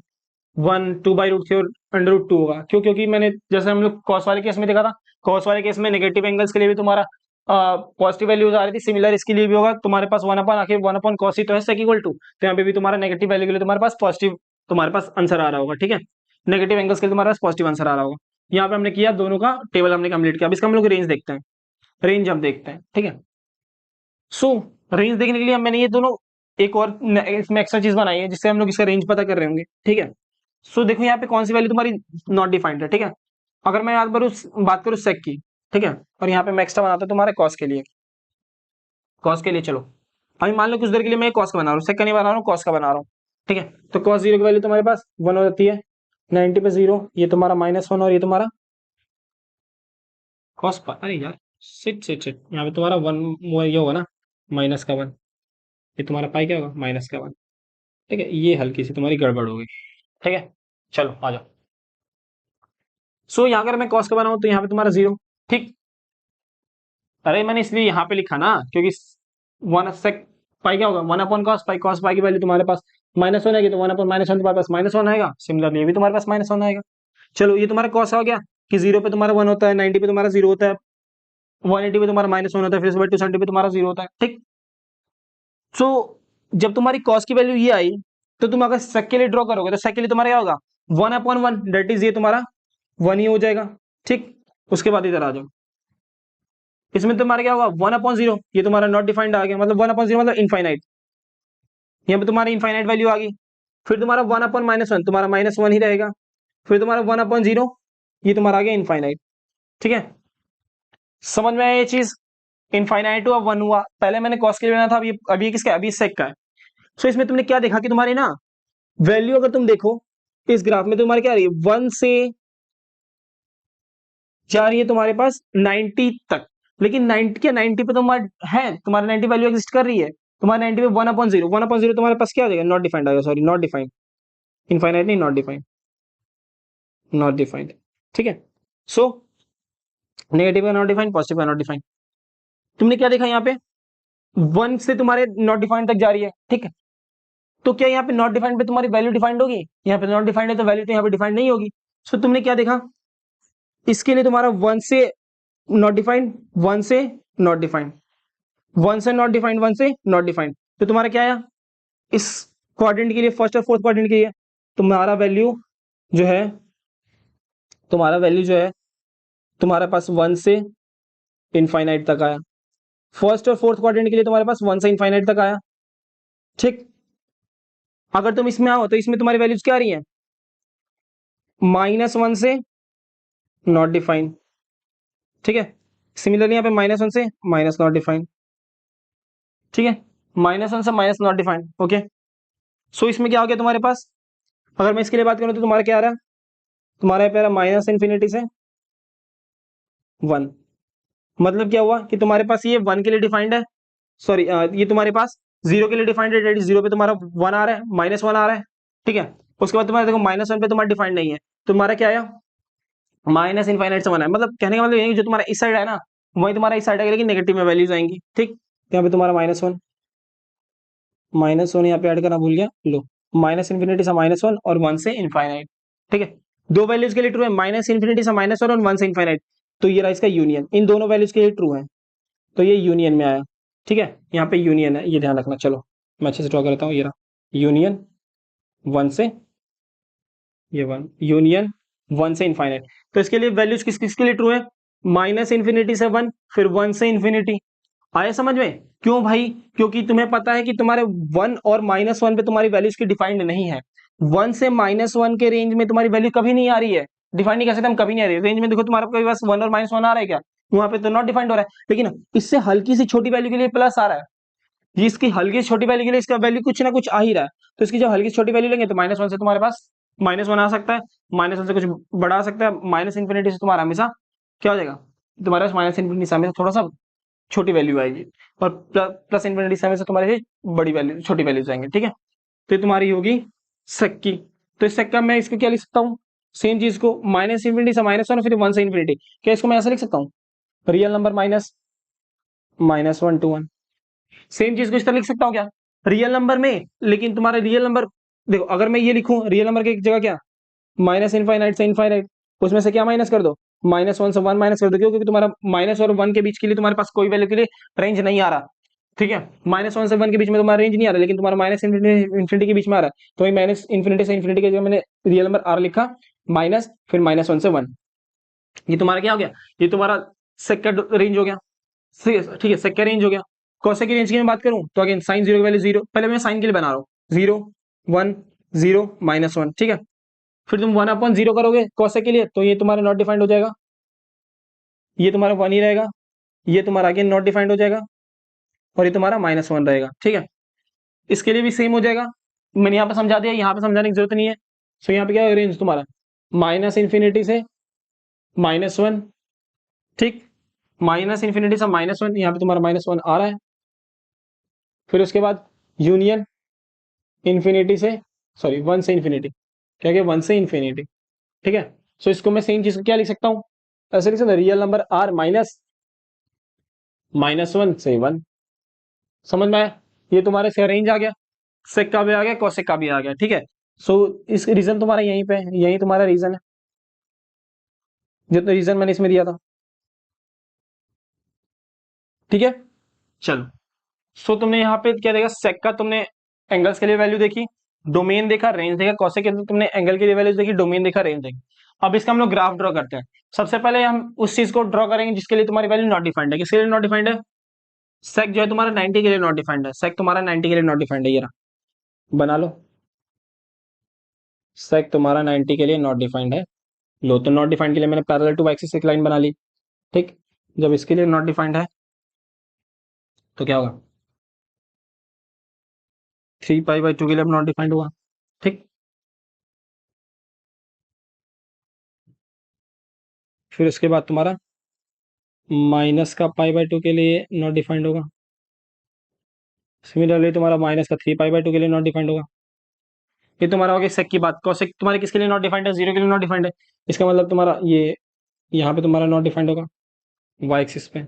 1 2/√3 और √2 होगा, क्यों, क्योंकि मैंने जैसे हम लोग कॉस वाले केस में देखा था, कॉस वाले केस में नेगेटिव एंगल्स के लिए भी तुम्हारा पॉजिटिव वैल्यूज आ रही थी, सिमिलर इसके लिए भी होगा तुम्हारे पास, वन अपॉन आखिर वन अपॉन कॉस ही तो है सेक इक्वल टू, तो यहाँ पे भी तुम्हारा नेगेटिव वैल्यू के लिए तुम्हारे पास पॉजिटिव, तुम्हारे पास आंसर आ रहा होगा, ठीक है। नेगेटिव एंगल्स के लिए तुम्हारे पास पॉजिटिव आंसर आ रहा होगा। यहाँ पे हमने किया, दोनों का टेबल हमने कंप्लीट किया, अब इसका हम लोग रेंज देखते हैं, रेंज हम देखते हैं, ठीक है। सो रेंज देखने के लिए मैंने ये दोनों एक और इसमें एक्स्ट्रा चीज बनाई है, जिससे हम लोग इसका रेंज पता कर रहे होंगे, ठीक है। सो देखो यहाँ पे कौन सी वैल्यू तुम्हारी नॉट डिफाइंड है, ठीक है। अगर मैं यहाँ पर बात करूँ सेक की, ठीक है, और यहाँ पे मैं एक्स्ट्रा बनाता हूँ तुम्हारे कॉस के लिए, कॉस के लिए चलो, अभी मान लो कुछ देर के लिए मैं कॉस का बना रहा हूँ, सेक का नहीं बना रहा हूँ, कॉस का बना रहा हूँ, ठीक है। तो कॉस जीरो की वैल्यू तुम्हारे पास 1 हो जाती है, 90 पे जीरो, ये तुम्हारा -1, और ये तुम्हारा कॉस पर, अरे यार सिट सिट सिट, यहाँ पे तुम्हारा 1 ये होगा ना, -1, ये तुम्हारा पाई क्या होगा, -1, ठीक है। ये हल्की सी तुम्हारी गड़बड़ हो गई, ठीक है, चलो आ जाओ। सो यहाँ अगर मैं कॉस का बनाऊं तो यहाँ पे तुम्हारा जीरो, ठीक। अरे मैंने इसलिए यहाँ पे लिखा ना, क्योंकि वन सेक पाई क्या होगा, 1 अपॉन कॉस पाई की वैल्यू तुम्हारे पास -1 आएगी तो 1/-1 तुम्हारे पास -1 आएगा, सिमिलरली ये भी तुम्हारे पास -1 आएगा। चलो ये तुम्हारा कॉस हो गया कि 0 पे तुम्हारा 1 होता है, 90 पे तुम्हारा 0 होता है, 180 पे तुम्हारा -1 होता है, फिर उसके बाद 270 पे तुम्हारा 0 होता है, ठीक। सो जब तुम्हारी कॉस की वैल्यू ये आई, तो तुम अगर सेक के लिए ड्रॉ करोगे तो सेक के लिए तुम्हारा क्या होगा, 1/1, दैट इज ये तुम्हारा 1 ही हो जाएगा, ठीक। उसके बाद इधर आ जाओ, इसमें तुम्हारा क्या होगा, 1/0, ये तुम्हारा नॉट डिफाइंड आ गया, मतलब 1/0 मतलब इनफाइनाइट, यहाँ पे तुम्हारी इनफाइनाइट वैल्यू आ गई। फिर तुम्हारा 1/-1 तुम्हारा -1 ही रहेगा, फिर तुम्हारा 1/0, ये तुम्हारा आ गया इनफाइनाइट, ठीक है। समझ में आया ये चीज, इनफाइनाइट हुआ 1 हुआ, पहले मैंने कॉस के लिए बनाया था, अभी ये किसका है, अभी सेक का है। सो इसमें तुमने क्या देखा कि तुम्हारी ना वैल्यू अगर तुम देखो इस ग्राफ में तुम्हारी क्या आ रही है, 1 से जा रही है तुम्हारे पास 90 तक, लेकिन 90 क्या 90 पे तुम्हारा है, तुम्हारा 90 वैल्यू एग्जिस्ट कर रही है, तुम्हारे 90 पे 1/0, 1/0 तुम्हारे पास क्या आ जाएगा, नॉट डिफाइंड आएगा, सॉरी नॉट डिफाइंड, इनफाइनाइट नहीं, नॉट डिफाइंड, नॉट डिफाइंड, ठीक है। सो नेगेटिव है नॉट डिफाइंड, पॉजिटिव है नॉट डिफाइंड। तुमने क्या देखा यहाँ पे, 1 से तुम्हारे नॉट डिफाइंड तक जा रही है, ठीक है। तो क्या यहाँ पे नॉट डिफाइंड पे तुम्हारी वैल्यू डिफाइंड होगी, यहाँ पे नॉट डिफाइंड है तो वैल्यू तो यहाँ पे डिफाइंड नहीं होगी। सो तुमने क्या देखा, इसके लिए तुम्हारा 1 से नॉट डिफाइंड, 1 से नॉट डिफाइंड, 1 से नॉट डिफाइंड, 1 से नॉट डिफाइंड, तो तुम्हारा क्या आया, इस क्वाड्रेंट के लिए, फर्स्ट और फोर्थ क्वाड्रेंट के लिए तुम्हारा वैल्यू जो है, तुम्हारा वैल्यू जो है तुम्हारे पास 1 से इनफाइनाइट तक आया, फर्स्ट और फोर्थ क्वाड्रेंट के लिए तुम्हारे पास 1 से इनफाइनाइट तक आया, ठीक। अगर तुम इसमें आओ तो इसमें तुम्हारी वैल्यूज क्या आ रही है, -1 से नॉट डिफाइंड, ठीक है। सिमिलरली यहाँ पे -1 से माइनस नॉट डिफाइंड, ठीक है, -1 से माइनस नॉट डिफाइंड, ओके। सो इसमें क्या हो गया तुम्हारे पास, अगर मैं इसके लिए बात करूं तो तुम्हारा क्या आ रहा है, तुम्हारा पे आ रहा -इनफिनिटी से 1, मतलब क्या हुआ कि तुम्हारे पास ये 1 के लिए डिफाइंड है, सॉरी ये तुम्हारे पास 0 के लिए डिफाइंड है, 0 पे तुम्हारा 1 आ रहा है, -1 आ रहा है, ठीक है। उसके बाद तुम्हारा देखो -1 पे तुम्हारा डिफाइंड नहीं है, तुम्हारा क्या आया, माइनस इनफाइनाइट से 1 है, मतलब कहने का मतलब ये है कि जो तुम्हारा इस साइड है ना, वही तुम्हारा इस साइड आएगा, लेकिन नेगेटिव में वैल्यूज आएंगी, ठीक। यहाँ पे तुम्हारा -1 यहाँ पे ऐड करना भूल गया, लो -इनफिनिटी से -1 और 1 से इनफाइनाइट, ठीक है। दो वैल्यूज के लिए ट्रू है, -इनफिनिटी से -1 और 1 से इनफाइनाइट, तो ये रहा इसका यूनियन, इन दोनों वैल्यूज के लिए ट्रू है, तो ये यूनियन में आया, ठीक है। यहाँ पे यूनियन है, ये ध्यान रखना। चलो मैं अच्छे से ड्रॉ करता हूँ, ये रहा यूनियन 1 से, ये 1 यूनियन 1 से इनफाइनाइट, तो इसके लिए वैल्यूज किस किसके लिए ट्रू है, -इनफिनिटी से 1, फिर 1 से इनफिनिटी। आया समझ में, क्यों भाई, क्योंकि तुम्हें पता है कि तुम्हारे 1 और -1 पे तुम्हारी वैल्यूज की डिफाइंड नहीं है, 1 से -1 के रेंज में तुम्हारी वैल्यू कभी नहीं आ रही है, डिफाइंड नहीं कर सकते हम, कभी नहीं आ रही है रेंज में। देखो तुम्हारे पास 1 और -1 आ रहा है क्या, वहां पे तो नॉट डिफाइंड हो रहा है, लेकिन इससे हल्की सी छोटी वैल्यू के लिए प्लस आ रहा है, ये इसकी हल्की सी छोटी वैल्यू के लिए इसका वैल्यू कुछ ना कुछ आ ही रहा है, तो इसकी जब हल्की सी छोटी वैल्यू लेंगे तो -1 से तुम्हारे पास -1 आ सकता है, -1 से कुछ बड़ा आ सकता है, माइनस इन्फिनिटी से तुम्हारा हमेशा क्या हो जाएगा, तुम्हारे पास माइनस इन्फिनिटी से हमेशा थोड़ा सा छोटी वैल्यू आएगी, और प्लस इन्फिनिटी से हमेशा तुम्हारे से बड़ी वैल्यू, छोटी वैल्यूज आएंगे, ठीक है। तो ये तुम्हारी होगी सेक की, तो इस सेक का मैं इसको क्या लिख सकता हूँ, सेम चीज को -इन्फिनिटी से -1 और फिर 1 से इन्फिनिटी, क्या इसको मैं ऐसा लिख सकता हूँ, real number minus -1 to 1, same चीज को इस तरह लिख सकता हूँ क्या, रियल नंबर में, लेकिन तुम्हारा रियल नंबर, देखो अगर मैं ये लिखूं रियल नंबर की जगह क्या, -इनफाइनाइट से इनफाइनाइट, उसमें से क्या माइनस कर दो, -1 से 1 माइनस कर दो, क्यों, क्योंकि तुम्हारा माइनस और 1 के बीच के लिए तुम्हारे पास कोई वैल्यू के लिए रेंज नहीं आ रहा, ठीक है। -1 से 1 के बीच में तुम्हारा रेंज नहीं आ रहा, लेकिन तुम्हारा इन्फिनिटी के बीच में आ रहा है, तो वही -इन्फिनिटी से इन्फिनिटी की जगह मैंने रियल नंबर r लिखा, माइनस फिर -1 से 1, ये तुम्हारा क्या हो गया, ये तुम्हारा सेकंड रेंज हो गया, ठीक है, सेकंड रेंज हो गया। कौसे की रेंज की मैं बात करूं तो अगेन साइन 0 की वैल्यू 0, पहले मैं साइन के लिए बना रहा हूं, 0 1 0 -1, ठीक है। फिर तुम 1/0 करोगे कौसे के लिए, तो ये तुम्हारा नॉट डिफाइंड हो जाएगा, ये तुम्हारा 1 ही रहेगा, ये तुम्हारा अगेन नॉट डिफाइंड हो जाएगा, और ये तुम्हारा -1 रहेगा, ठीक है। इसके लिए भी सेम हो जाएगा, मैंने यहाँ पे समझा दिया, यहाँ पे समझाने की जरूरत नहीं है। सो यहाँ पे क्या रेंज तुम्हारा -इन्फिनिटी से -1, ठीक, -इन्फिनिटी से -1, यहाँ पे तुम्हारा -1 आ रहा है, फिर उसके बाद यूनियन इन्फिनिटी से, सॉरी 1 से इन्फिनिटी, क्या क्या 1 से इन्फिनिटी, ठीक है। सो इसको मैं सेम चीज को क्या लिख सकता हूँ, ऐसे लिख सकता रियल नंबर r माइनस -1 से 1, समझ में आया, ये तुम्हारे से रेंज आ गया, सेक का भी आ गया, कॉसेक का भी आ गया, ठीक है। सो इस रीजन तुम्हारा यहीं पे है, यही तुम्हारा रीजन है, जितना रीजन मैंने इसमें दिया था, ठीक है। चलो, सो तुमने यहाँ पे क्या देखा, सेक का तुमने एंगल्स के लिए वैल्यू देखी, डोमेन देखा, रेंज देखा, कॉसेक के तुमने एंगल के लिए वैल्यूज देखी, डोमेन देखा, रेंज देखी। अब इसका हम लोग ग्राफ ड्रॉ करते हैं। सबसे पहले हम उस चीज को ड्रॉ करेंगे जिसके लिए तुम्हारी वैल्यू नॉट डिफाइंड है। किसके लिए नॉट डिफाइंड है? सेक जो है तुम्हारा 90 के लिए नॉट डिफाइंड है, सेक तुम्हारा 90 के लिए नॉट डिफाइंड है, ये रहा, बना लो। सेक तुम्हारा 90 के लिए नॉट डिफाइंड है। लो, तो नॉट डिफाइंड के लिए मैंने पैरेलल टू एक्सिस एक लाइन बना ली, ठीक। जब इसके लिए नॉट डिफाइंड है तो क्या होगा, 3 पाई बाई 2 के लिए अब नॉट डिफाइंड हुआ, ठीक। फिर उसके बाद तुम्हारा माइनस का पाई बाई 2 के लिए नॉट डिफाइंड होगा। सिमिलरली तुम्हारा माइनस का 3 पाई बाई 2 के लिए नॉट डिफाइंड होगा। ये तुम्हारा हो गया सेक की बात। कॉसेक तुम्हारे किसके लिए नॉट डिफाइंड है? 0 के लिए नॉट डिफाइंड है। इसका मतलब तुम्हारा ये यहाँ पे तुम्हारा नॉट डिफाइंड होगा वाई एक्सिस पे,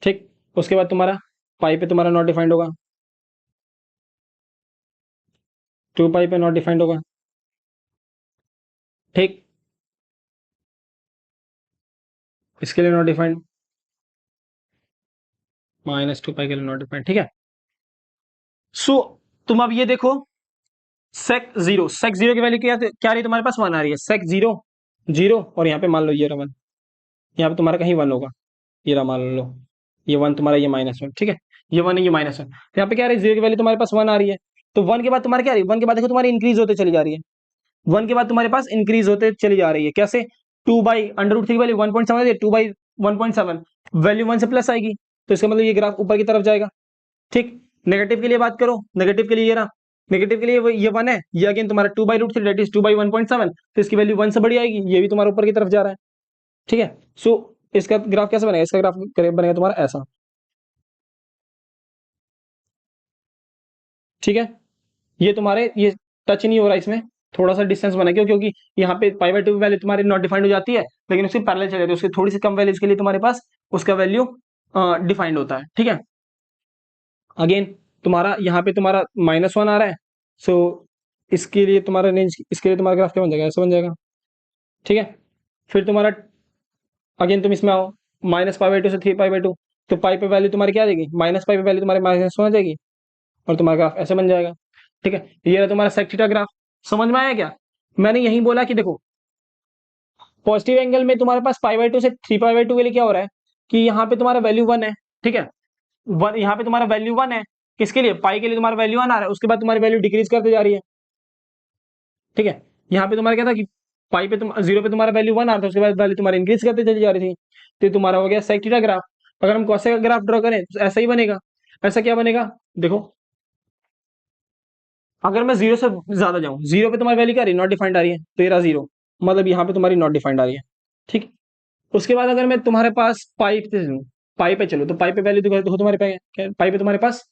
ठीक। उसके बाद तुम्हारा पाई पे तुम्हारा नॉट डिफाइंड होगा, 2 पाई पे नॉट डिफाइंड होगा, ठीक। इसके लिए नॉट डिफाइंड, -2 पाई के लिए नॉट डिफाइंड, ठीक है। सो तुम अब ये देखो, सेक जीरो की वैल्यू क्या रही तुम्हारे पास? 1 आ रही है। सेक जीरो, जीरो, और यहाँ पे मान लो ये रहा 1, यहाँ पे तुम्हारा कहीं 1 होगा, ये रहा, मान लो ये 1 तुम्हारा, ये -1, ठीक है। ये 1 है, ये -1, तो यहाँ पे क्या रही, जीरो की वैल्यू तुम्हारे पास 1 आ रही है। तो 1 के बाद तुम्हारे क्या आ रही है? 1 के बाद देखो तुम्हारी इंक्रीज होते चली जा रही है, 1 के बाद तुम्हारे पास इंक्रीज होते चली जा रही है। कैसे? 2/√3 वैल्यू 1.7 है, 2/1.7 वैल्यू 1 से प्लस आएगी, तो इसका मतलब ये ग्राफ ऊपर की तरफ जाएगा, ठीक। नेगेटिव के लिए बात करो, नेगेटिव के लिए ये रहा, नेगेटिव के लिए ये 1 है, ये अगेन तुम्हारा 2/√3 दैट इज 2/1.7, तो इसकी वैल्यू 1 से बड़ी आएगी, ये भी तुम्हारा ऊपर की तरफ जा रहा है, ठीक है। सो इसका ग्राफ कैसे बनेगा? इसका ग्राफ बनेगा तुम्हारा ऐसा, ठीक है। ये तुम्हारे ये टच नहीं हो रहा, इसमें थोड़ा सा डिस्टेंस बना, क्योंकि यहाँ पे पाई/2 वैल्यू तुम्हारी नॉट डिफाइंड हो जाती है, लेकिन उसके पैरेलल चले जाती है, उसके थोड़ी सी कम वैल्यूज के लिए तुम्हारे पास उसका वैल्यू डिफाइंड होता है, ठीक है। अगेन तुम्हारा यहाँ पे तुम्हारा -1 आ रहा है, सो इसके लिए तुम्हारा रेंज, इसके लिए तुम्हारा ग्राफ क्या बन जाएगा? ऐसा बन जाएगा, ठीक है। फिर तुम्हारा अगेन तुम इसमें आओ, -पाई/2 से 3 पाई/2, तो पाई पे वैल्यू तुम्हारी क्या आ जाएगी? -पाई पे वैल्यू तुम्हारे -1 आ जाएगी, और तुम्हारा ग्राफ ऐसे बन जाएगा, ठीक है। ये रहा तुम्हारा सेक थीटा ग्राफ। समझ में आया क्या? मैंने यही बोला कि देखो, पॉजिटिव एंगल में तुम्हारे पास पाई/2 से 3 पाई/2 के लिए क्या हो रहा है कि यहाँ पे तुम्हारा वैल्यू 1 है, ठीक है। वन, यहाँ पे तुम्हारा वैल्यू 1 है, किसके लिए? पाई के लिए तुम्हारा वैल्यू 1 आ रहा है, उसके बाद तुम्हारी वैल्यू डिक्रीज करते जा रही है, ठीक है। यहाँ पे तुम्हारा क्या था कि पाई पे तुम 0 पे तुम्हारा वैल्यू 1 आ रहा था, उसके बाद वैल्यू तुम्हारी इंक्रीज करते चली जा रही थी, तो ये तुम्हारा हो गया सेक थीटा ग्राफ। अगर हम कॉसेक का ग्राफ ड्रॉ करें तो ऐसा ही बनेगा। ऐसा क्या बनेगा? देखो, अगर मैं 0 से ज्यादा जाऊं, 0 पे तुम्हारी वैल्यू क्या आ रही है? नॉट डिफाइंड आ रही है, तो ये रहा 0, मतलब यहाँ पे तुम्हारी नॉट डिफाइंड आ रही है, ठीक। उसके बाद अगर मैं तुम्हारे पास पाई पे चलूं, पाई पे चलो, तो पाई पे वैल्यू देखो तुम्हारे पास क्या? पाई पे तुम्हारे पास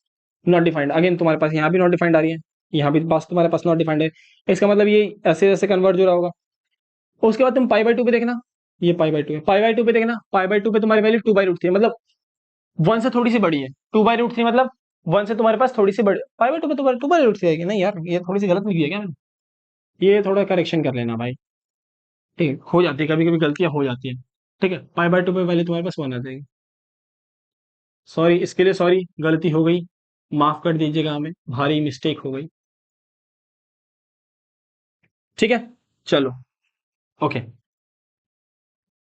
नॉट डिफाइंड, अगेन तुम्हारे पास यहाँ भी नॉट डिफाइंड आ रही है, यहाँ भी पास तुम्हारे पास नॉट डिफाइंड है। इसका मतलब ये ऐसे ऐसे कन्वर्ट हो रहा होगा। उसके बाद तुम पाई/2 पे देखना, ये पाई/2 है, पाई/2 पे देखना, पाई/2 पे तुम्हारी वैल्यू 2/√3 है, मतलब 1 से थोड़ी सी बड़ी है। 2/√3 मतलब 1 से तुम्हारे पास थोड़ी सी बड़ी, पाई/2 पे तो 2/√3 आएगी। नहीं यार, ये थोड़ी सी गलत लिखी है क्या मैंने? ये थोड़ा करेक्शन कर लेना भाई, ठीक है। हो जाती है कभी कभी, गलतियां हो जाती है, ठीक है। पाई/2 पे वैल्यू तुम्हारे पास 1 आ जाएगी। सॉरी, इसके लिए सॉरी, गलती हो गई, माफ कर दीजिएगा, हमें भारी मिस्टेक हो गई, ठीक है। चलो, ओके।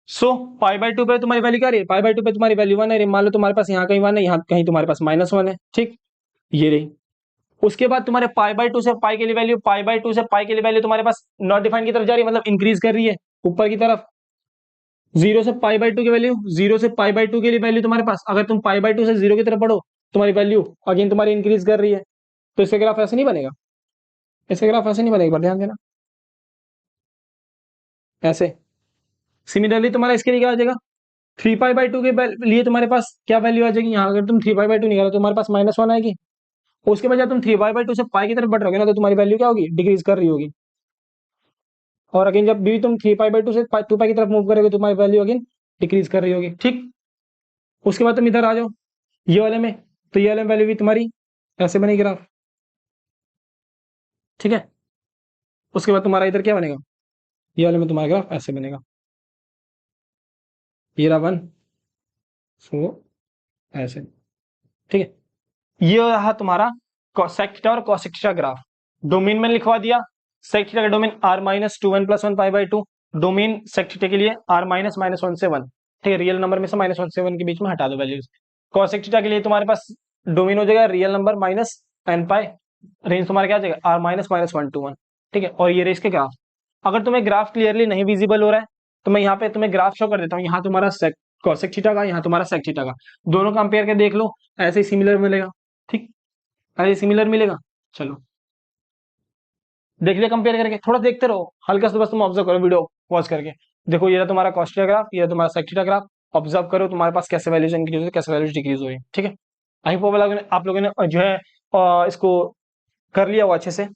सो पाई/2 पे तुम्हारी वैल्यू क्या रही है? पाई/2 पे तुम्हारी वैल्यू 1 है, मान लो तुम्हारे पास यहाँ कहीं 1 है, यहाँ कहीं तुम्हारे पास -1 है, ठीक। ये रही। उसके बाद तुम्हारे पाई/2 से पाई के लिए वैल्यू, पाई/2 से पाई के लिए वैल्यू तुम्हारे पास नॉट डिफाइंड की तरफ जा रही है, मतलब इंक्रीज कर रही है ऊपर की तरफ। 0 से पाई/2 की वैल्यू, 0 से पाई/2 के लिए वैल्यू तुम्हारे पास, अगर तुम पाई/2 से 0 की तरफ बढ़ो, तुम्हारी वैल्यू अगेन तुम्हारी इंक्रीज कर रही है, तो इसका ग्राफ ऐसे नहीं बनेगा, इसका ग्राफ ऐसे नहीं बनेगा, एक बार ध्यान देना, ऐसे। सिमिलरली तुम्हारा इसके लिए क्या आ जाएगा? 3 पाई/2 के लिए तुम्हारे पास क्या वैल्यू आ जाएगी? यहाँ अगर तुम 3 पाई/2 निकालो तो तुम्हारे पास -1 आएगी। उसके बाद जब तुम 3 पाई/2 से पाई की तरफ बढ़ रहोगे ना, तो तुम्हारी वैल्यू क्या होगी? डिक्रीज कर रही होगी। और अगेन जब भी तुम 3 पाई/2 से 2 पाई की तरफ मूव करोगे, तुम्हारी वैल्यू अगेन डिक्रीज कर रही होगी, ठीक। उसके बाद तुम इधर आ जाओ, ये वाले में, तो ये वाले में वैल्यू भी तुम्हारी ऐसे बनेगी ग्राफ, ठीक है। उसके बाद तुम्हारा इधर क्या बनेगा, ये वाले में तुम्हारा ग्राफ ऐसे बनेगा, ये रहा 1 4 ऐसे। ठीक है, ये रहा तुम्हारा सेक थीटा और कॉसेक थीटा ग्राफ। डोमेन में लिखवा दिया, सेक थीटा का domain r minus 2 1 plus 1 pi by 2, domain sec theta के लिए r माइनस माइनस 1 से 1। ठीक है, रियल नंबर में से माइनस 1 से 1 के बीच में हटा दो वैल्यूज। कॉसेक थीटा के लिए तुम्हारे पास डोमेन हो जाएगा रियल नंबर माइनस एन पाई, रेंज तुम्हारा क्या आ जाएगा r माइनस माइनस 1 to 1। ठीक है, और ये रेस के ग्राफ। अगर तुम्हें ग्राफ क्लियरली नहीं विजिबल हो रहा है तो मैं यहाँ पे तुम्हें ग्राफ शो कर देता हूँ। यहाँ तुम्हारा सेक कॉसेक थीटा का, यहाँ तुम्हारा सेक थीटा का, दोनों कंपेयर के देख लो, ऐसे ही सिमिलर मिलेगा। ठीक, ऐसे सिमिलर मिलेगा। चलो देख लिया कंपेयर करके, थोड़ा देखते रहो, हल्का सा बस तुम ऑब्जर्व करो वीडियो पॉज करके। देखो ये रहा तुम्हारा कॉस्ट थीटा ग्राफ, ये रहा तुम्हारा सेक थीटा ग्राफ। ऑब्जर्व करो तुम्हारे पास कैसे वैल्यूज इंक्रीज हो रही है, कैसे वैल्यूज डिक्रीज हो रही है। ठीक है, आई होप आप लोगों ने जो है इसको कर लिया हो अच्छे से,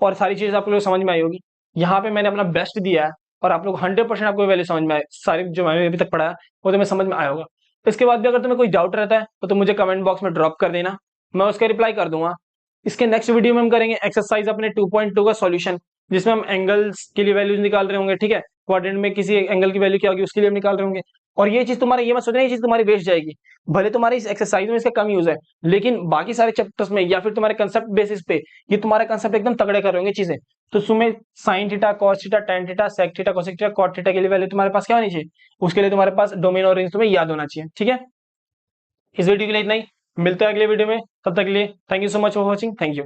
और सारी चीजें आप लोगों को समझ में आई होगी। यहाँ पे मैंने अपना बेस्ट दिया है, और आप लोग 100% आपको वैल्यू समझ में आए, सारी जो मैंने अभी तक पढ़ा है वो तुम्हें समझ में आया होगा। इसके बाद भी अगर तुम्हें कोई डाउट रहता है तो तुम मुझे कमेंट बॉक्स में ड्रॉप कर देना, मैं उसका रिप्लाई कर दूंगा। इसके नेक्स्ट वीडियो में हम करेंगे एक्सरसाइज अपने 2.2 का सॉल्यूशन, जिसमें हम एंगल्स के लिए वैल्यूज निकाल रहे होंगे। ठीक है, क्वाड्रेंट में किसी एंगल की वैल्यू क्या होगी उसके लिए हम निकाल रहे होंगे। और ये चीज तुम्हारी, ये मत सोचना ये चीज तुम्हारी वेस्ट जाएगी, भले तुम्हारी इस एक्सरसाइज में इसका कम यूज है, लेकिन बाकी सारे चैप्टर्स में या फिर तुम्हारे कंसेप्ट बेसिस पे ये तुम्हारा कंसेप्ट एकदम तगड़े कर होंगे चीजें। तो तुम्हें sine theta, cos theta, tan theta, sec theta, cosec theta, cot theta के लिए वैल्यू तुम्हारे पास क्या होनी चाहिए, उसके लिए तुम्हारे पास डोमेन और रेंज तुम्हें याद होना चाहिए। ठीक है, इस वीडियो के लिए इतना ही, मिलते हैं अगले वीडियो में, तब तक के लिए thank you so much for watching, thank you.